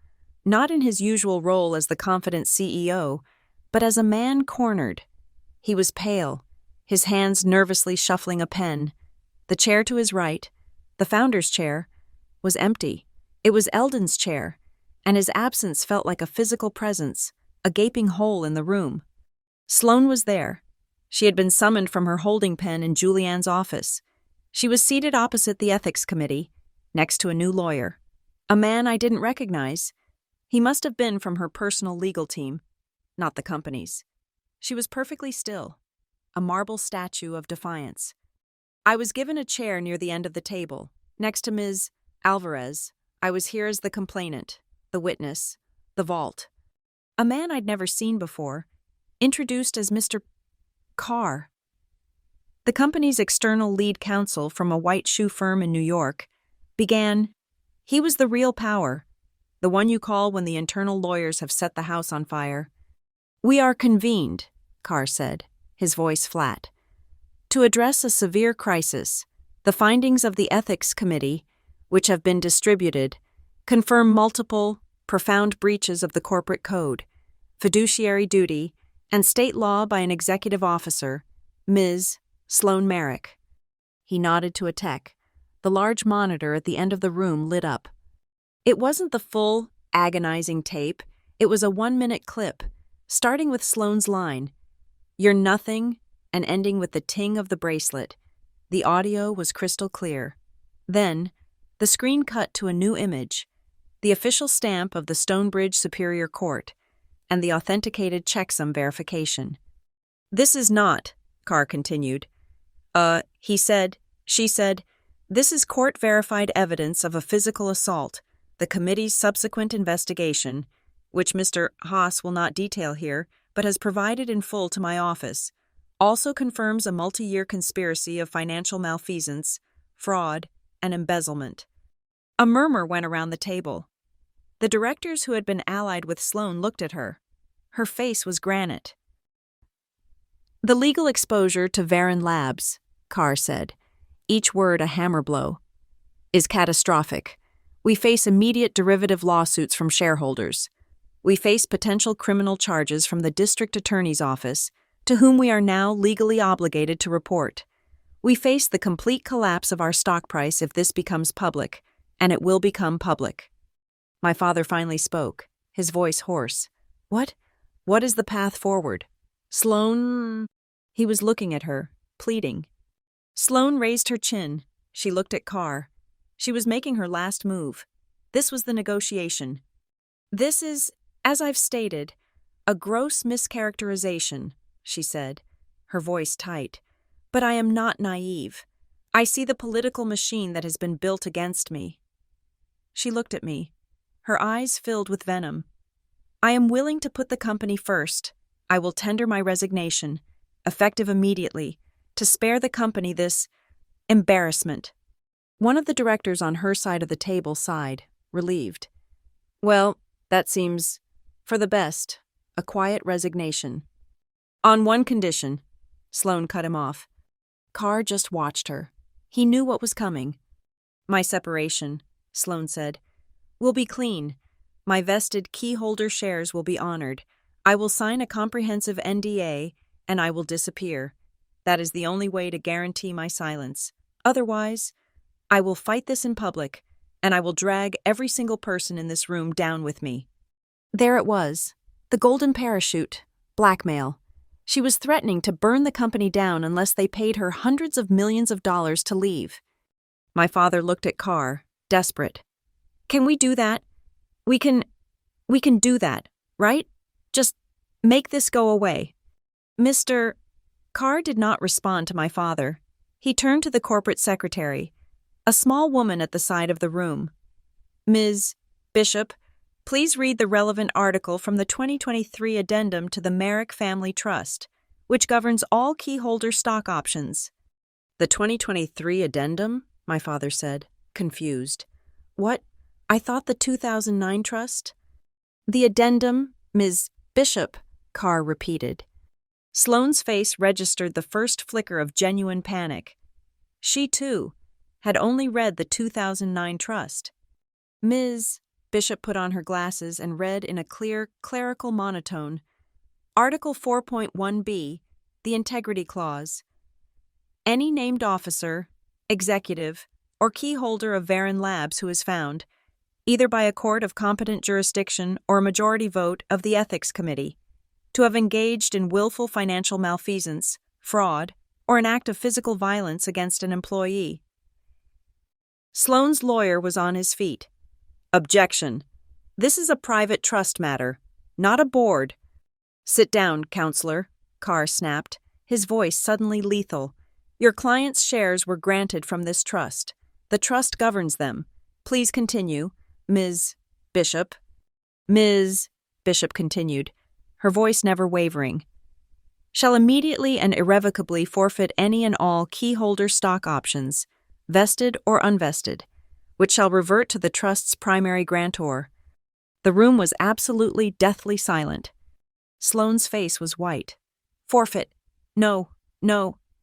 not in his usual role as the confident CEO, but as a man cornered. He was pale, his hands nervously shuffling a pen. The chair to his right, the founder's chair, was empty. It was Eldon's chair, and his absence felt like a physical presence, a gaping hole in the room. Sloane was there. She had been summoned from her holding pen in Julianne's office. She was seated opposite the Ethics Committee, next to a new lawyer, a man I didn't recognize. He must have been from her personal legal team, not the company's. She was perfectly still, a marble statue of defiance. I was given a chair near the end of the table, next to Ms. Alvarez. I was here as the complainant, the witness, the vault. A man I'd never seen before, introduced as Mr. Carr. The company's external lead counsel from a white shoe firm in New York began. He was the real power, the one you call when the internal lawyers have set the house on fire. "We are convened," Carr said, his voice flat, "to address a severe crisis. The findings of the Ethics Committee, which have been distributed, confirm multiple, profound breaches of the corporate code, fiduciary duty, and state law by an executive officer, Ms. Sloane Merrick." He nodded to a tech. The large monitor at the end of the room lit up. It wasn't the full, agonizing tape. It was a 1-minute clip, starting with Sloane's line, "You're nothing," and ending with the ting of the bracelet. The audio was crystal clear. Then, the screen cut to a new image, the official stamp of the Stonebridge Superior Court, and the authenticated checksum verification. "This is not," Carr continued. He said, she said, "this is court-verified evidence of a physical assault. The committee's subsequent investigation, which Mr. Haas will not detail here, but has provided in full to my office, also confirms a multi-year conspiracy of financial malfeasance, fraud, and embezzlement." A murmur went around the table. The directors who had been allied with Sloane looked at her. Her face was granite. "The legal exposure to Varon Labs," Carr said, each word a hammer blow, "is catastrophic. We face immediate derivative lawsuits from shareholders. We face potential criminal charges from the district attorney's office, to whom we are now legally obligated to report. We face the complete collapse of our stock price if this becomes public, and it will become public." My father finally spoke, his voice hoarse. What is the path forward?" "Sloane..." He was looking at her, pleading. Sloane raised her chin. She looked at Carr. She was making her last move. This was the negotiation. "This is, as I've stated, a gross mischaracterization," she said, her voice tight. "But I am not naive. I see the political machine that has been built against me." She looked at me, her eyes filled with venom. "I am willing to put the company first. I will tender my resignation, effective immediately, to spare the company this embarrassment." One of the directors on her side of the table sighed, relieved. "Well, that seems, for the best, a quiet resignation." "On one condition," Sloane cut him off. Carr just watched her. He knew what was coming. "My separation," Sloane said, "will be clean. My vested keyholder shares will be honored. I will sign a comprehensive NDA, and I will disappear. That is the only way to guarantee my silence. Otherwise, I will fight this in public, and I will drag every single person in this room down with me." There it was, the golden parachute, blackmail. She was threatening to burn the company down unless they paid her hundreds of millions of dollars to leave. My father looked at Carr, desperate. "Can we do that? We can do that, right? Just make this go away." Mr. Carr did not respond to my father. He turned to the corporate secretary, a small woman at the side of the room. "Ms. Bishop, please read the relevant article from the 2023 addendum to the Merrick Family Trust, which governs all keyholder stock options." "The 2023 addendum?" my father said, confused. What? I thought the 2009 trust? The addendum, Ms. Bishop, Carr repeated. Sloane's face registered the first flicker of genuine panic. She, too, had only read the 2009 trust. Ms. Bishop put on her glasses and read in a clear, clerical monotone, Article 4.1b, the Integrity Clause. Any named officer, executive, or key holder of Varon Labs who is found, either by a court of competent jurisdiction or a majority vote of the Ethics Committee, to have engaged in willful financial malfeasance, fraud, or an act of physical violence against an employee. Sloane's lawyer was on his feet. Objection. This is a private trust matter, not a board. Sit down, counselor, Carr snapped, his voice suddenly lethal. Your client's shares were granted from this trust. The trust governs them. Please continue, Ms. Bishop. Ms. Bishop continued, her voice never wavering. Shall immediately and irrevocably forfeit any and all keyholder stock options, vested or unvested, which shall revert to the trust's primary grantor. The room was absolutely deathly silent. Sloane's face was white. Forfeit. No,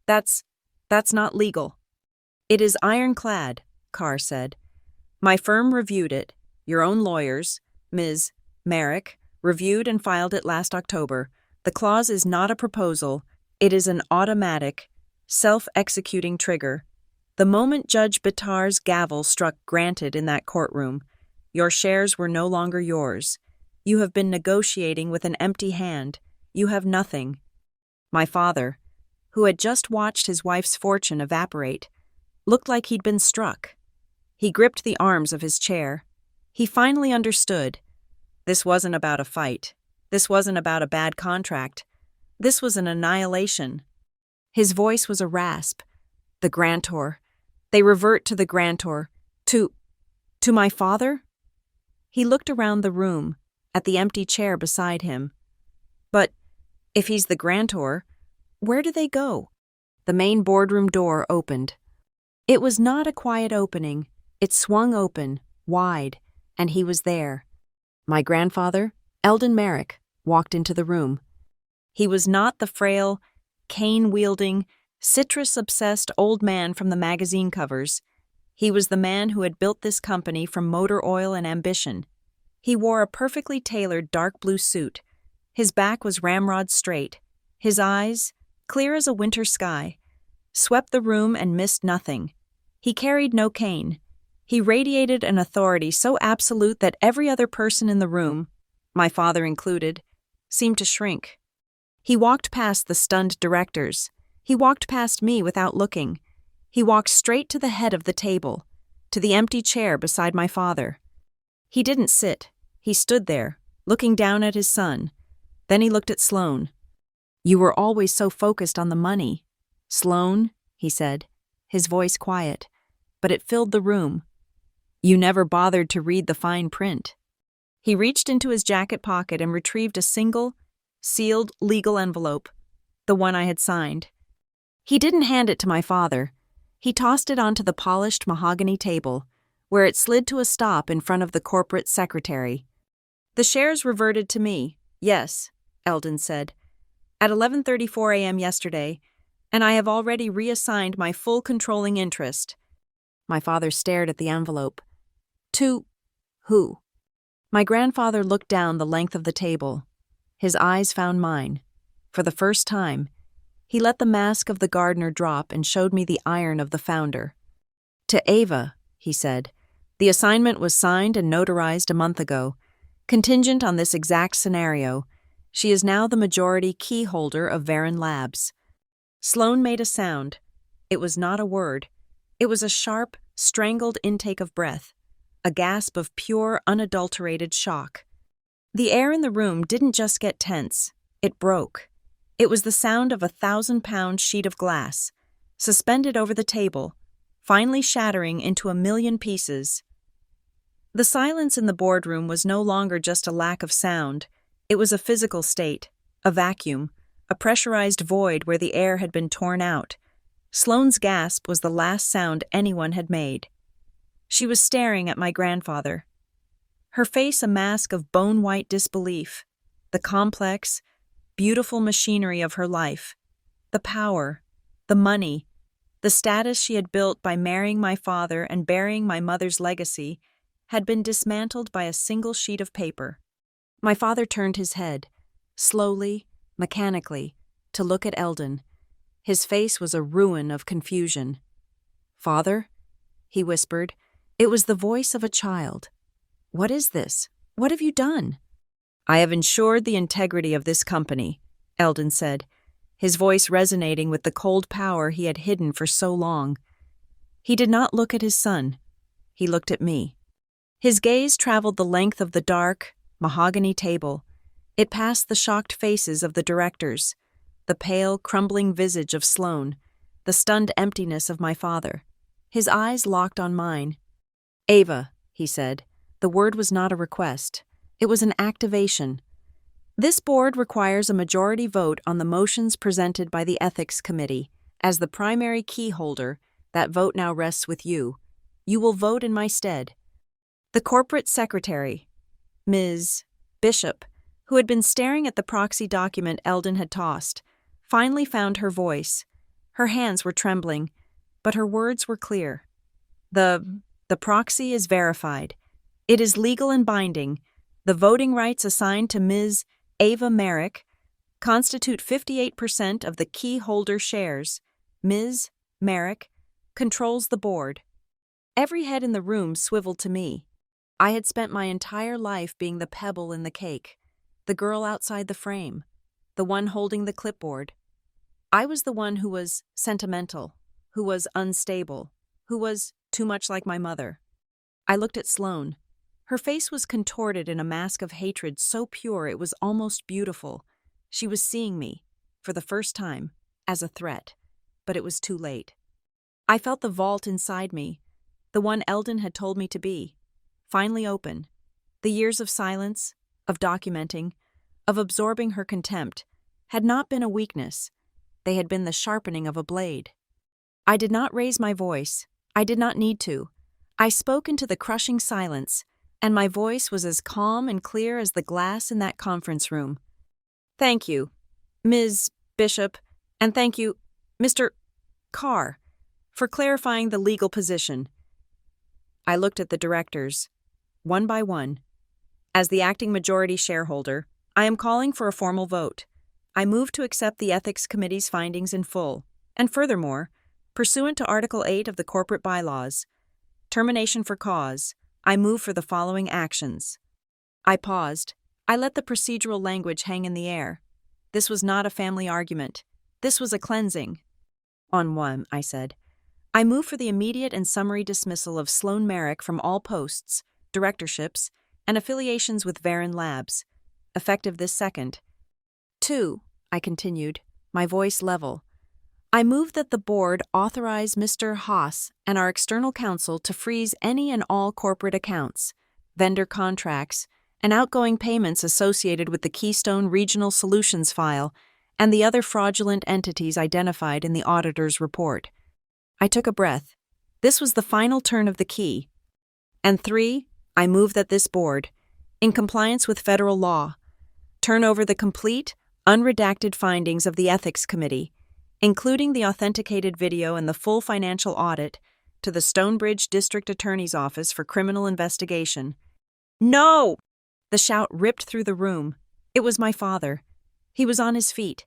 that's not legal. It is ironclad, Carr said. My firm reviewed it. Your own lawyers, Ms. Merrick, reviewed and filed it last October. The clause is not a proposal. It is an automatic, self-executing trigger. The moment Judge Bitar's gavel struck granted in that courtroom, your shares were no longer yours. You have been negotiating with an empty hand. You have nothing. My father, who had just watched his wife's fortune evaporate, looked like he'd been struck. He gripped the arms of his chair. He finally understood. This wasn't about a fight. This wasn't about a bad contract. This was an annihilation. His voice was a rasp. The grantor. They revert to the grantor. To my father? He looked around the room, at the empty chair beside him. But if he's the grantor, where do they go? The main boardroom door opened. It was not a quiet opening. It swung open, wide, and he was there. My grandfather, Eldon Merrick, walked into the room. He was not the frail, cane-wielding, citrus-obsessed old man from the magazine covers. He was the man who had built this company from motor oil and ambition. He wore a perfectly tailored dark blue suit. His back was ramrod straight. His eyes, clear as a winter sky, swept the room and missed nothing. He carried no cane. He radiated an authority so absolute that every other person in the room, my father included, seemed to shrink. He walked past the stunned directors. He walked past me without looking. He walked straight to the head of the table, to the empty chair beside my father. He didn't sit. He stood there, looking down at his son. Then he looked at Sloane. You were always so focused on the money. Sloane, he said, his voice quiet, but it filled the room. You never bothered to read the fine print. He reached into his jacket pocket and retrieved a single, sealed legal envelope, the one I had signed. He didn't hand it to my father. He tossed it onto the polished mahogany table, where it slid to a stop in front of the corporate secretary. The shares reverted to me, yes, Eldon said, at 11:34 a.m. yesterday, and I have already reassigned my full controlling interest. My father stared at the envelope. To who? My grandfather looked down the length of the table. His eyes found mine. For the first time, he let the mask of the gardener drop and showed me the iron of the founder. To Ava, he said. The assignment was signed and notarized a month ago. Contingent on this exact scenario, she is now the majority key holder of Varon Labs. Sloane made a sound. It was not a word. It was a sharp, strangled intake of breath, a gasp of pure, unadulterated shock. The air in the room didn't just get tense, it broke. It was the sound of a 1,000-pound sheet of glass, suspended over the table, finally shattering into 1,000,000 pieces. The silence in the boardroom was no longer just a lack of sound. It was a physical state, a vacuum, a pressurized void where the air had been torn out. Sloane's gasp was the last sound anyone had made. She was staring at my grandfather, her face a mask of bone-white disbelief, the complex, beautiful machinery of her life, the power, the money, the status she had built by marrying my father and burying my mother's legacy had been dismantled by a single sheet of paper. My father turned his head, slowly, mechanically, to look at Eldon. His face was a ruin of confusion. "Father?" he whispered. It was the voice of a child. "What is this? What have you done?" "I have ensured the integrity of this company," Eldon said, his voice resonating with the cold power he had hidden for so long. He did not look at his son. He looked at me. His gaze traveled the length of the dark, mahogany table. It passed the shocked faces of the directors, the pale, crumbling visage of Sloane, the stunned emptiness of my father. His eyes locked on mine. "Ava," he said. The word was not a request. It was an activation. "This board requires a majority vote on the motions presented by the Ethics Committee. As the primary key holder, that vote now rests with you. You will vote in my stead." The corporate secretary, Ms. Bishop, who had been staring at the proxy document Eldon had tossed, finally found her voice. Her hands were trembling, but her words were clear. The proxy is verified. It is legal and binding. The voting rights assigned to Ms. Ava Merrick constitute 58% of the key holder shares. Ms. Merrick controls the board. Every head in the room swiveled to me. I had spent my entire life being the pebble in the cake, the girl outside the frame, the one holding the clipboard. I was the one who was sentimental, who was unstable, who was too much like my mother. I looked at Sloane. Her face was contorted in a mask of hatred so pure it was almost beautiful. She was seeing me, for the first time, as a threat, but it was too late. I felt the vault inside me, the one Eldon had told me to be, finally open. The years of silence, of documenting, of absorbing her contempt, had not been a weakness. They had been the sharpening of a blade. I did not raise my voice. I did not need to. I spoke into the crushing silence, and my voice was as calm and clear as the glass in that conference room. "Thank you, Ms. Bishop, and thank you, Mr. Carr, for clarifying the legal position." I looked at the directors, one by one. "As the acting majority shareholder, I am calling for a formal vote. I move to accept the Ethics Committee's findings in full, and furthermore, pursuant to Article 8 of the Corporate Bylaws, termination for cause, I move for the following actions." I paused. I let the procedural language hang in the air. This was not a family argument. This was a cleansing. "On one," I said, "I move for the immediate and summary dismissal of Sloane Merrick from all posts, directorships, and affiliations with Varon Labs, effective this second." "2," I continued, my voice level, "I move that the board authorize Mr. Haas and our external counsel to freeze any and all corporate accounts, vendor contracts, and outgoing payments associated with the Keystone Regional Solutions file and the other fraudulent entities identified in the auditor's report." I took a breath. This was the final turn of the key. "And 3, I move that this board, in compliance with federal law, turn over the complete, unredacted findings of the Ethics Committee, including the authenticated video and the full financial audit, to the Stonebridge District Attorney's Office for criminal investigation." "No!" The shout ripped through the room. It was my father. He was on his feet,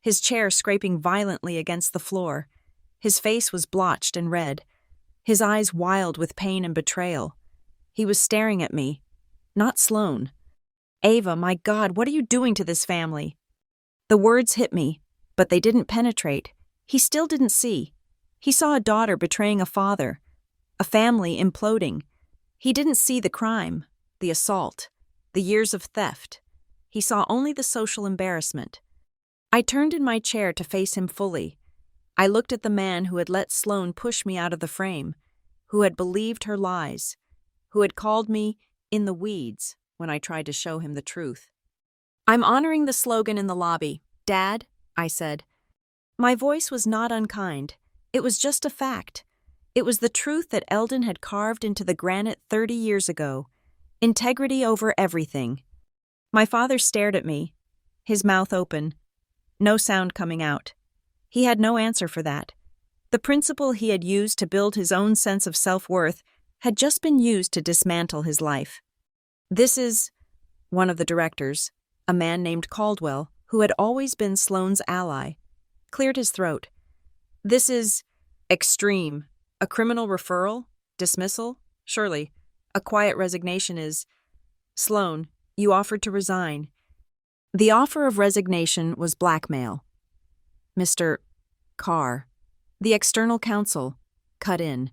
his chair scraping violently against the floor. His face was blotched and red, his eyes wild with pain and betrayal. He was staring at me, not Sloane. "Ava, my God, what are you doing to this family?" The words hit me, but they didn't penetrate. He still didn't see. He saw a daughter betraying a father, a family imploding. He didn't see the crime, the assault, the years of theft. He saw only the social embarrassment. I turned in my chair to face him fully. I looked at the man who had let Sloane push me out of the frame, who had believed her lies, who had called me in the weeds when I tried to show him the truth. "I'm honoring the slogan in the lobby. Dad," I said. My voice was not unkind. It was just a fact. It was the truth that Eldon had carved into the granite 30 years ago. Integrity over everything. My father stared at me, his mouth open, no sound coming out. He had no answer for that. The principle he had used to build his own sense of self-worth had just been used to dismantle his life. This is, one of the directors, a man named Caldwell, who had always been Sloane's ally, cleared his throat. This is extreme. A criminal referral? Dismissal? Surely. A quiet resignation is... Sloane, you offered to resign. The offer of resignation was blackmail. Mr. Carr, the external counsel, cut in,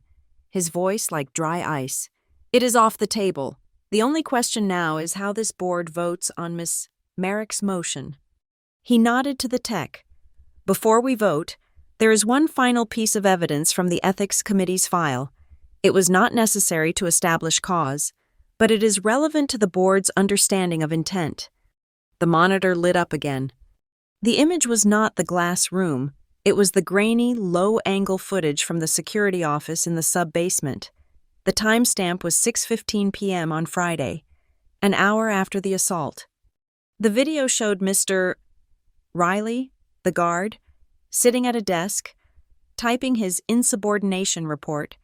his voice like dry ice. It is off the table. The only question now is how this board votes on Miss Merrick's motion. He nodded to the tech. Before we vote, there is one final piece of evidence from the Ethics Committee's file. It was not necessary to establish cause, but it is relevant to the board's understanding of intent. The monitor lit up again. The image was not the glass room. It was the grainy, low-angle footage from the security office in the sub-basement. The timestamp was 6:15 p.m. on Friday, an hour after the assault. The video showed Mr. Riley, the guard, sitting at a desk, typing his insubordination report,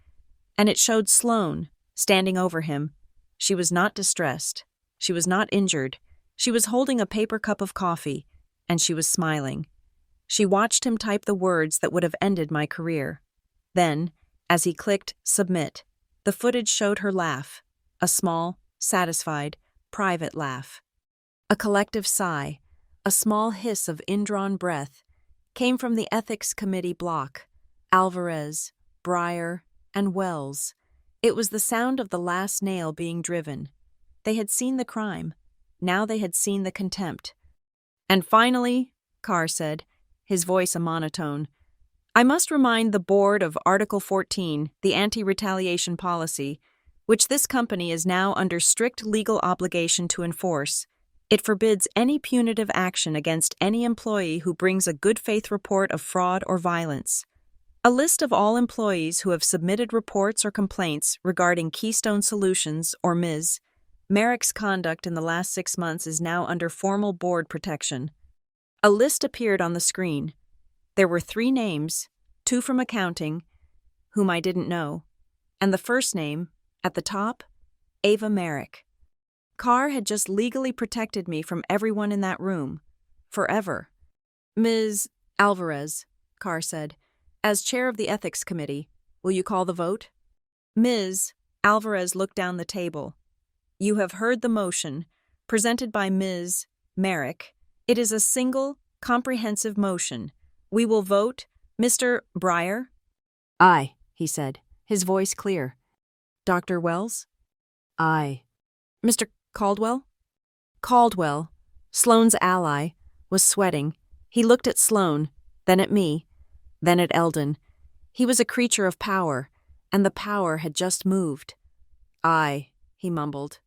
and it showed Sloane, standing over him. She was not distressed. She was not injured. She was holding a paper cup of coffee, and she was smiling. She watched him type the words that would have ended my career. Then, as he clicked submit, the footage showed her laugh, a small, satisfied, private laugh. A collective sigh, a small hiss of indrawn breath, came from the Ethics Committee block, Alvarez, Breyer, and Wells. It was the sound of the last nail being driven. They had seen the crime. Now they had seen the contempt. And finally, Carr said, his voice a monotone, I must remind the board of Article 14, the anti-retaliation policy, which this company is now under strict legal obligation to enforce. It forbids any punitive action against any employee who brings a good faith report of fraud or violence. A list of all employees who have submitted reports or complaints regarding Keystone Solutions or Ms. Merrick's conduct in the last 6 months is now under formal board protection. A list appeared on the screen. There were 3 names, 2 from accounting, whom I didn't know, and the first name, at the top, Ava Merrick. Carr had just legally protected me from everyone in that room, forever. Ms. Alvarez, Carr said, as chair of the Ethics Committee, will you call the vote? Ms. Alvarez looked down the table. You have heard the motion, presented by Ms. Merrick. It is a single, comprehensive motion. We will vote. Mr. Breyer? Aye, he said, his voice clear. Dr. Wells? Aye. Mr. Caldwell? Caldwell, Sloane's ally, was sweating. He looked at Sloane, then at me, then at Eldon. He was a creature of power, and the power had just moved. Aye, he mumbled.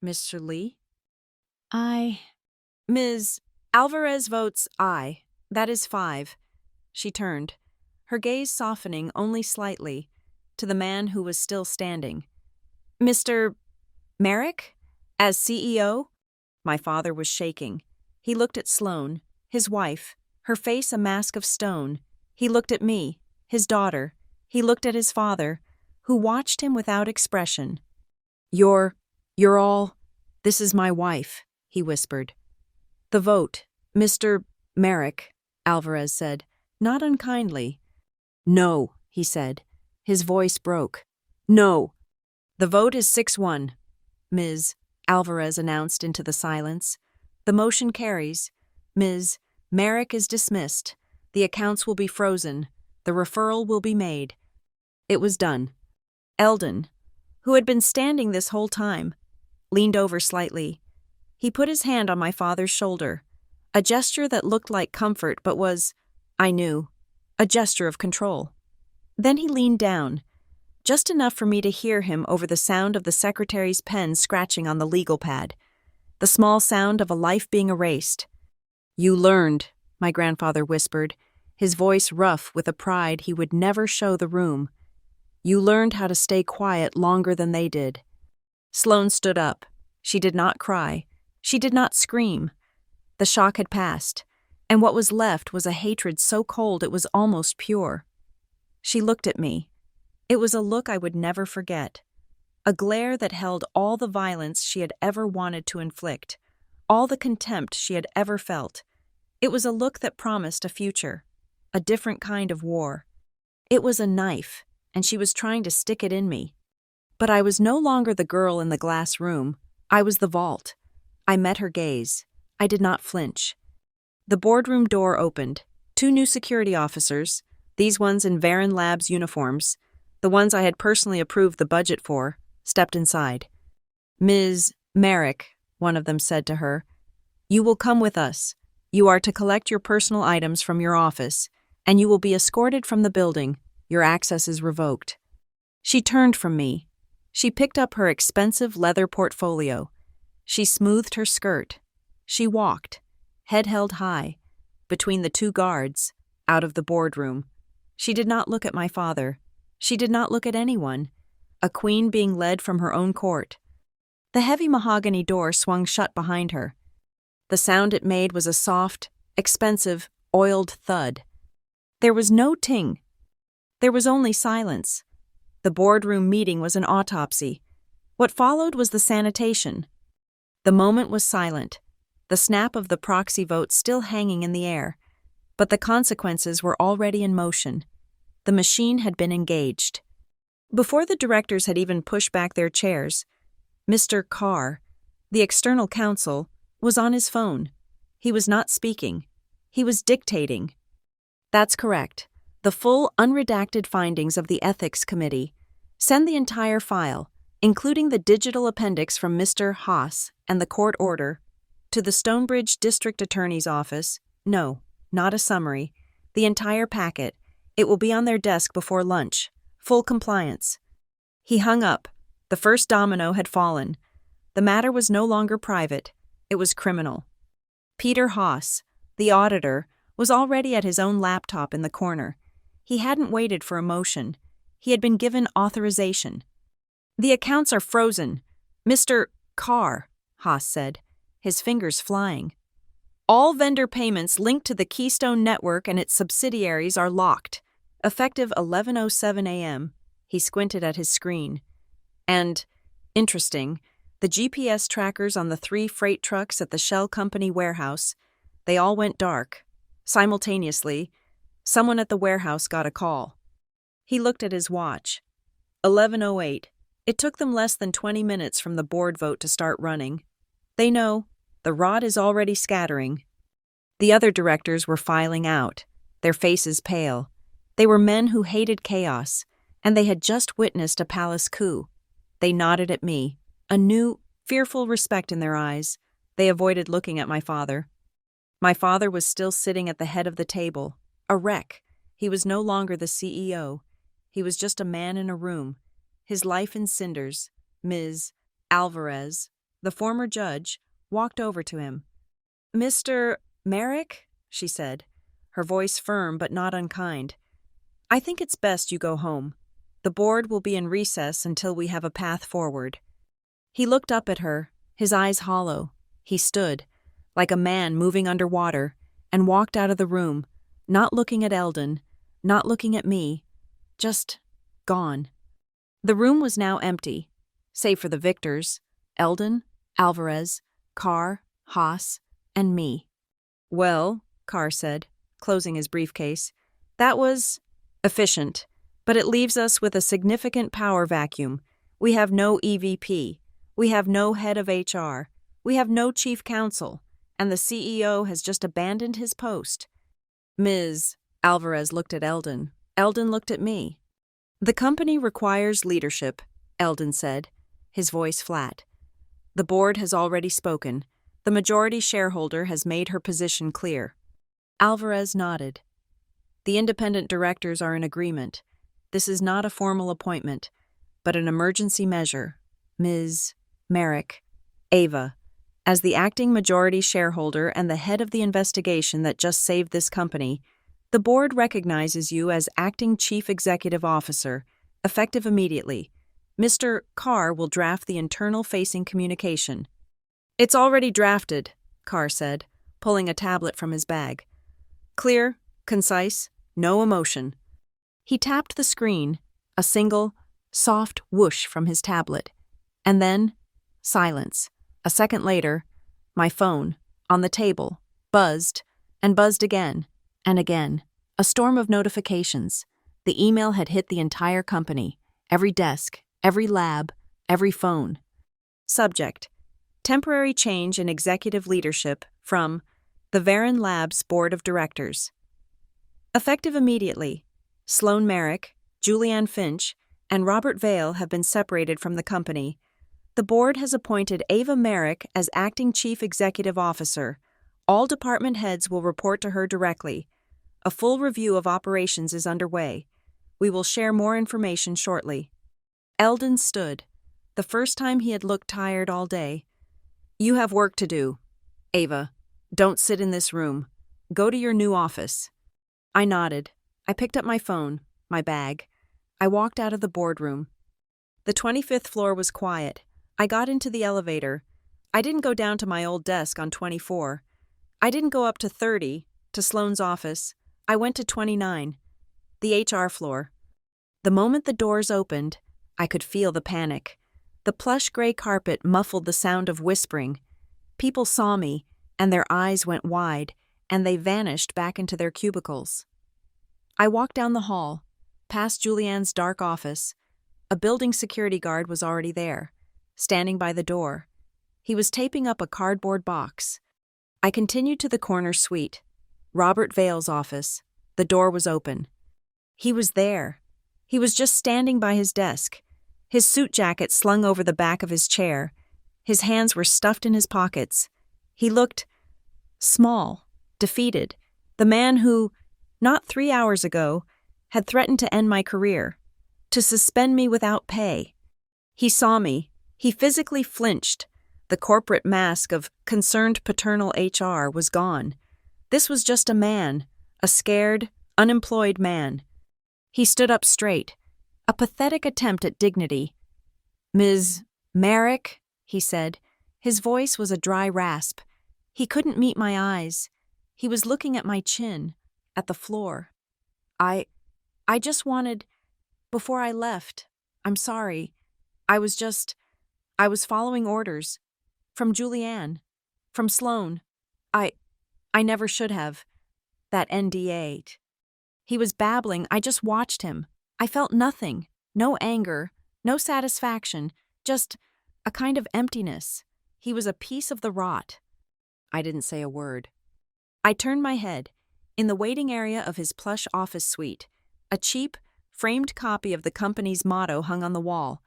Mr. Lee? Aye. Ms. Alvarez votes aye. That is 5. She turned, her gaze softening only slightly, to the man who was still standing. Mr. Merrick? As CEO? My father was shaking. He looked at Sloane, his wife, her face a mask of stone. He looked at me, his daughter. He looked at his father, who watched him without expression. You're all... This is my wife, he whispered. The vote, Mr. Merrick, Alvarez said, not unkindly. No, he said. His voice broke. No. The vote is 6-1, Ms. Alvarez announced into the silence. The motion carries. Ms. Merrick is dismissed. The accounts will be frozen. The referral will be made. It was done. Eldon, who had been standing this whole time, leaned over slightly. He put his hand on my father's shoulder, a gesture that looked like comfort but was, I knew, a gesture of control. Then he leaned down, just enough for me to hear him over the sound of the secretary's pen scratching on the legal pad, the small sound of a life being erased. You learned, my grandfather whispered, his voice rough with a pride he would never show the room. "You learned how to stay quiet longer than they did." Sloane stood up. She did not cry. She did not scream. The shock had passed, and what was left was a hatred so cold it was almost pure. She looked at me. It was a look I would never forget. A glare that held all the violence she had ever wanted to inflict, all the contempt she had ever felt. It was a look that promised a future, a different kind of war. It was a knife, and she was trying to stick it in me. But I was no longer the girl in the glass room. I was the vault. I met her gaze. I did not flinch. The boardroom door opened. 2 new security officers, these ones in Varon Labs uniforms, the ones I had personally approved the budget for, stepped inside. "Ms. Merrick," one of them said to her, "you will come with us. You are to collect your personal items from your office, and you will be escorted from the building. Your access is revoked." She turned from me. She picked up her expensive leather portfolio. She smoothed her skirt. She walked, head held high, between the 2 guards, out of the boardroom. She did not look at my father. She did not look at anyone. A queen being led from her own court. The heavy mahogany door swung shut behind her. The sound it made was a soft, expensive, oiled thud. There was no ting. There was only silence. The boardroom meeting was an autopsy. What followed was the sanitation. The moment was silent, the snap of the proxy vote still hanging in the air, but the consequences were already in motion. The machine had been engaged. Before the directors had even pushed back their chairs, Mr. Carr, the external counsel, was on his phone. He was not speaking. He was dictating. "That's correct. The full, unredacted findings of the Ethics Committee. Send the entire file, including the digital appendix from Mr. Haas and the court order, to the Stonebridge District Attorney's Office. No, not a summary. The entire packet. It will be on their desk before lunch. Full compliance." He hung up. The first domino had fallen. The matter was no longer private. It was criminal. Peter Haas, the auditor, was already at his own laptop in the corner. He hadn't waited for a motion. He had been given authorization. "The accounts are frozen. Mr. Carr," Haas said, his fingers flying. "All vendor payments linked to the Keystone Network and its subsidiaries are locked. Effective 11:07 a.m. He squinted at his screen. "And, interesting, the GPS trackers on the 3 freight trucks at the Shell Company warehouse, they all went dark. Simultaneously, someone at the warehouse got a call." He looked at his watch. 11:08. It took them less than 20 minutes from the board vote to start running. They know. The rod is already scattering. The other directors were filing out, their faces pale. They were men who hated chaos, and they had just witnessed a palace coup. They nodded at me, a new, fearful respect in their eyes. They avoided looking at my father. My father was still sitting at the head of the table, a wreck. He was no longer the CEO. He was just a man in a room, his life in cinders. Ms. Alvarez, the former judge, walked over to him. "Mr. Merrick," she said, her voice firm but not unkind, "I think it's best you go home. The board will be in recess until we have a path forward." He looked up at her, his eyes hollow. He stood, like a man moving underwater, and walked out of the room, not looking at Eldon, not looking at me, just gone. The room was now empty, save for the victors, Eldon, Alvarez, Carr, Haas, and me. "Well," Carr said, closing his briefcase, "that was efficient, but it leaves us with a significant power vacuum. We have no EVP. We have no head of HR. We have no chief counsel, and the CEO has just abandoned his post." Ms. Alvarez looked at Eldon. Eldon looked at me. "The company requires leadership," Eldon said, his voice flat. "The board has already spoken. The majority shareholder has made her position clear." Alvarez nodded. "The independent directors are in agreement. This is not a formal appointment, but an emergency measure. Ms. Merrick, Ava, as the acting majority shareholder and the head of the investigation that just saved this company, The board recognizes you as acting chief executive officer, effective immediately. Mr. Carr will draft the internal-facing communication. It's already drafted, Carr said, pulling a tablet from his bag. Clear, concise, no emotion. He tapped the screen, a single, soft whoosh from his tablet. And then, silence. A second later, my phone, on the table, buzzed, and buzzed again, and again. A storm of notifications. The email had hit the entire company, every desk, every lab, every phone. Subject: temporary change in executive leadership from the Varon Labs Board of Directors. Effective immediately, Sloan Merrick, Julianne Finch, and Robert Vale have been separated from the company. The board has appointed Ava Merrick as acting chief executive officer. All department heads will report to her directly. A full review of operations is underway. We will share more information shortly. Eldon stood. The first time he had looked tired all day. You have work to do. Ava, don't sit in this room. Go to your new office. I nodded. I picked up my phone, my bag. I walked out of the boardroom. The 25th floor was quiet. I got into the elevator. I didn't go down to my old desk on 24. I didn't go up to 30, to Sloan's office. I went to 29, the HR floor. The moment the doors opened, I could feel the panic. The plush gray carpet muffled the sound of whispering. People saw me, and their eyes went wide, and they vanished back into their cubicles. I walked down the hall, past Julianne's dark office. A building security guard was already there, standing by the door. He was taping up a cardboard box. I continued to the corner suite. Robert Vale's office. The door was open. He was there. He was just standing by his desk, his suit jacket slung over the back of his chair. His hands were stuffed in his pockets. He looked small, defeated, the man who, not 3 hours ago, had threatened to end my career, to suspend me without pay. He saw me. He physically flinched. The corporate mask of concerned paternal HR was gone. This was just a man, a scared, unemployed man. He stood up straight, a pathetic attempt at dignity. Ms. Merrick, he said. His voice was a dry rasp. He couldn't meet my eyes. He was looking at my chin, at the floor. I just wanted, before I left, I'm sorry. I was following orders. From Julianne. From Sloan. I never should have. That NDA. He was babbling. I just watched him. I felt nothing. No anger. No satisfaction. Just a kind of emptiness. He was a piece of the rot. I didn't say a word. I turned my head. In the waiting area of his plush office suite, a cheap, framed copy of the company's motto hung on the wall.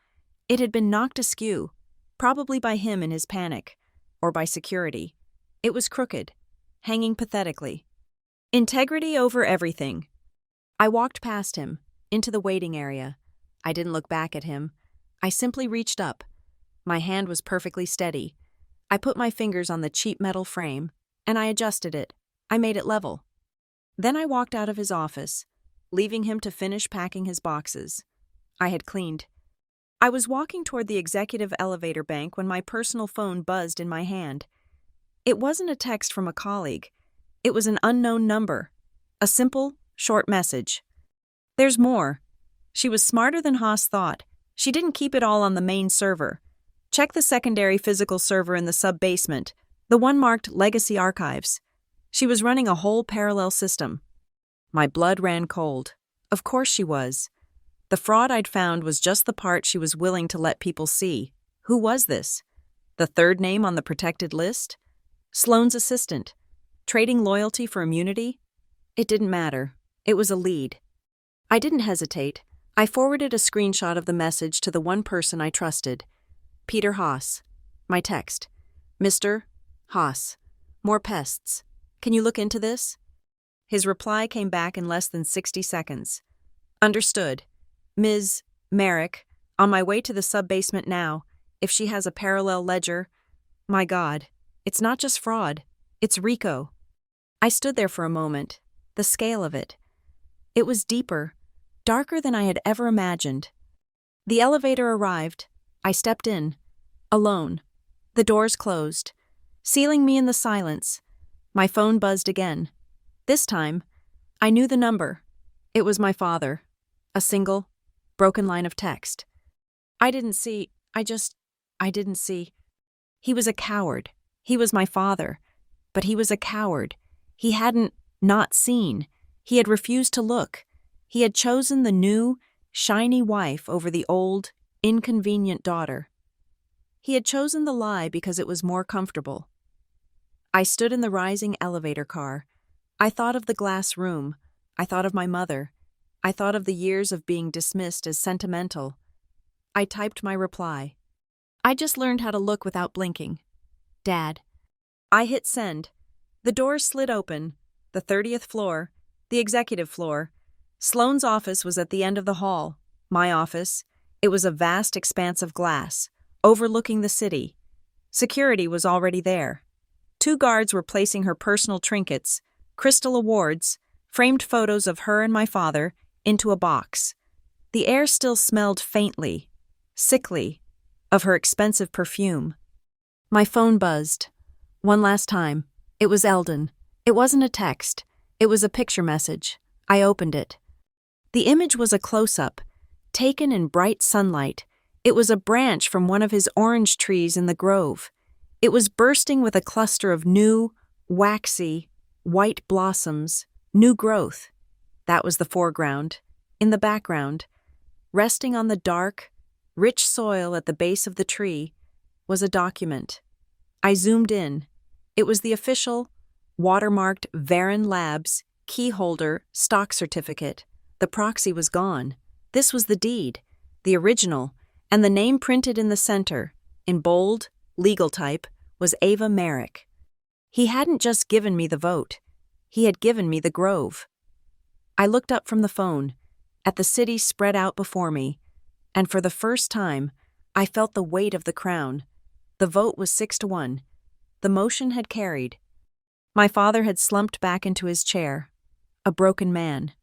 It had been knocked askew, probably by him in his panic, or by security. It was crooked, hanging pathetically. Integrity over everything. I walked past him, into the waiting area. I didn't look back at him. I simply reached up. My hand was perfectly steady. I put my fingers on the cheap metal frame, and I adjusted it. I made it level. Then I walked out of his office, leaving him to finish packing his boxes. I had cleaned. I was walking toward the executive elevator bank when my personal phone buzzed in my hand. It wasn't a text from a colleague. It was an unknown number. A simple, short message. There's more. She was smarter than Haas thought. She didn't keep it all on the main server. Check the secondary physical server in the sub-basement, the one marked Legacy Archives. She was running a whole parallel system. My blood ran cold. Of course she was. The fraud I'd found was just the part she was willing to let people see. Who was this? The third name on the protected list? Sloan's assistant. Trading loyalty for immunity? It didn't matter. It was a lead. I didn't hesitate. I forwarded a screenshot of the message to the one person I trusted. Peter Haas. My text. Mr. Haas. More pests. Can you look into this? His reply came back in less than 60 seconds. Understood. Ms. Merrick, on my way to the sub-basement now. If she has a parallel ledger. My God, it's not just fraud. It's RICO. I stood there for a moment. the scale of it. It was deeper, darker than I had ever imagined. The elevator arrived. I stepped in, alone. The doors closed, sealing me in the silence. My phone buzzed again. This time, I knew the number. It was my father. A single, broken line of text. I didn't see. He was a coward. He was my father. But he was a coward. He hadn't not seen. He had refused to look. He had chosen the new, shiny wife over the old, inconvenient daughter. He had chosen the lie because it was more comfortable. I stood in the rising elevator car. I thought of the glass room. I thought of my mother. I thought of the years of being dismissed as sentimental. I typed my reply. I just learned how to look without blinking. Dad. I hit send. The doors slid open. The 30th floor. The executive floor. Sloane's office was at the end of the hall. My office. It was a vast expanse of glass, overlooking the city. Security was already there. 2 guards were placing her personal trinkets, crystal awards, framed photos of her and my father, into a box. The air still smelled faintly, sickly, of her expensive perfume. My phone buzzed. One last time. It was Eldon. It wasn't a text. It was a picture message. I opened it. The image was a close-up, taken in bright sunlight. It was a branch from one of his orange trees in the grove. It was bursting with a cluster of new, waxy, white blossoms, new growth. That was the foreground. In the background, resting on the dark, rich soil at the base of the tree, was a document. I zoomed in. It was the official, watermarked Varon Labs keyholder stock certificate. The proxy was gone. This was the deed, the original, and the name printed in the center, in bold, legal type, was Ava Merrick. He hadn't just given me the vote. He had given me the grove. I looked up from the phone, at the city spread out before me, and for the first time, I felt the weight of the crown. The vote was 6-1. The motion had carried. My father had slumped back into his chair, a broken man.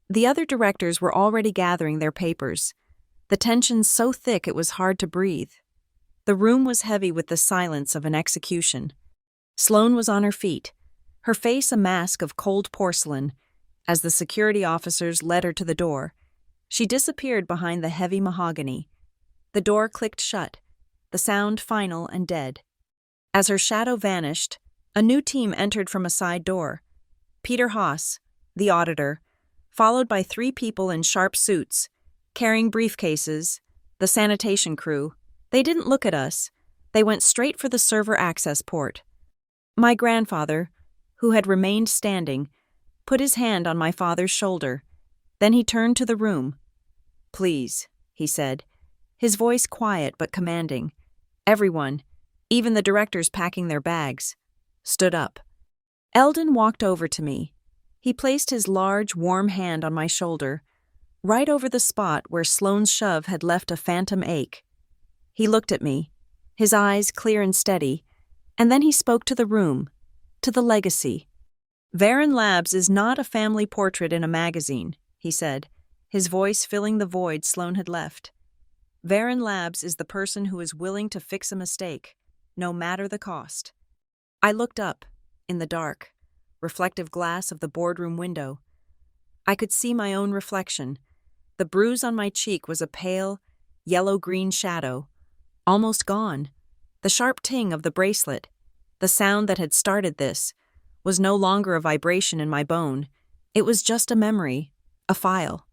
The other directors were already gathering their papers, the tension so thick it was hard to breathe. The room was heavy with the silence of an execution. Sloane was on her feet, her face a mask of cold porcelain. As the security officers led her to the door, she disappeared behind the heavy mahogany. The door clicked shut, the sound final and dead. As her shadow vanished, a new team entered from a side door. Peter Haas, the auditor, followed by 3 people in sharp suits, carrying briefcases, the sanitation crew. They didn't look at us. They went straight for the server access port. My grandfather, who had remained standing, put his hand on my father's shoulder. Then he turned to the room. "Please," he said, his voice quiet but commanding. Everyone, even the directors packing their bags, stood up. Eldon walked over to me. He placed his large, warm hand on my shoulder, right over the spot where Sloane's shove had left a phantom ache. He looked at me, his eyes clear and steady, and then he spoke to the room, to the legacy. "Varon Labs is not a family portrait in a magazine," he said, his voice filling the void Sloane had left. "Varon Labs is the person who is willing to fix a mistake, no matter the cost." I looked up, in the dark, reflective glass of the boardroom window. I could see my own reflection. The bruise on my cheek was a pale, yellow-green shadow, almost gone. The sharp ting of the bracelet, the sound that had started this, was no longer a vibration in my bone. It was just a memory, a file.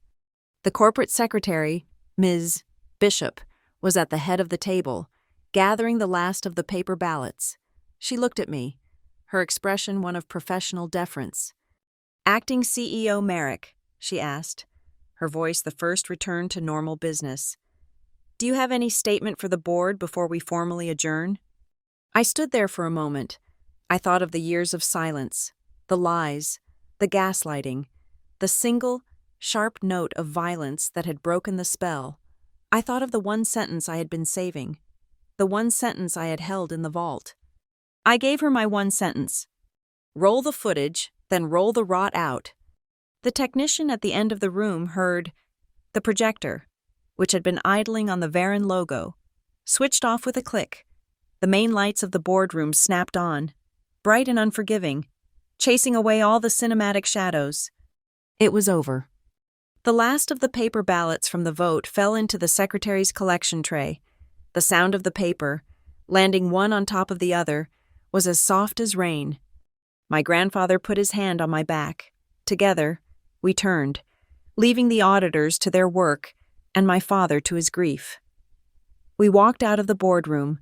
The corporate secretary, Ms. Bishop, was at the head of the table, gathering the last of the paper ballots. She looked at me, her expression one of professional deference. "Acting CEO Merrick," she asked, her voice the first return to normal business. "Do you have any statement for the board before we formally adjourn?" I stood there for a moment. I thought of the years of silence, the lies, the gaslighting, the single, sharp note of violence that had broken the spell. I thought of the one sentence I had been saving, the one sentence I had held in the vault. I gave her my one sentence. "Roll the footage, then roll the rot out. The technician at the end of the room heard the projector, which had been idling on the Varon logo, switched off with a click. The main lights of the boardroom snapped on, bright and unforgiving, chasing away all the cinematic shadows. It was over. The last of the paper ballots from the vote fell into the secretary's collection tray. The sound of the paper, landing one on top of the other, was as soft as rain. My grandfather put his hand on my back. Together, we turned, leaving the auditors to their work and my father to his grief. We walked out of the boardroom,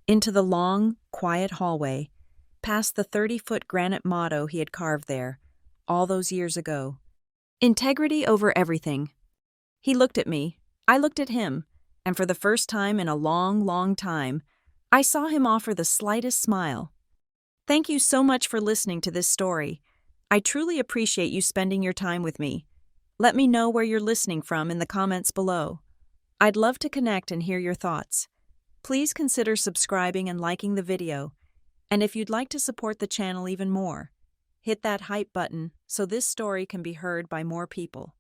into the long, quiet hallway, past the 30-foot granite motto he had carved there, all those years ago. Integrity over everything. He looked at me, I looked at him, and for the first time in a long, long time, I saw him offer the slightest smile. Thank you so much for listening to this story. I truly appreciate you spending your time with me. Let me know where you're listening from in the comments below. I'd love to connect and hear your thoughts. Please consider subscribing and liking the video. And if you'd like to support the channel even more, hit that hype button so this story can be heard by more people.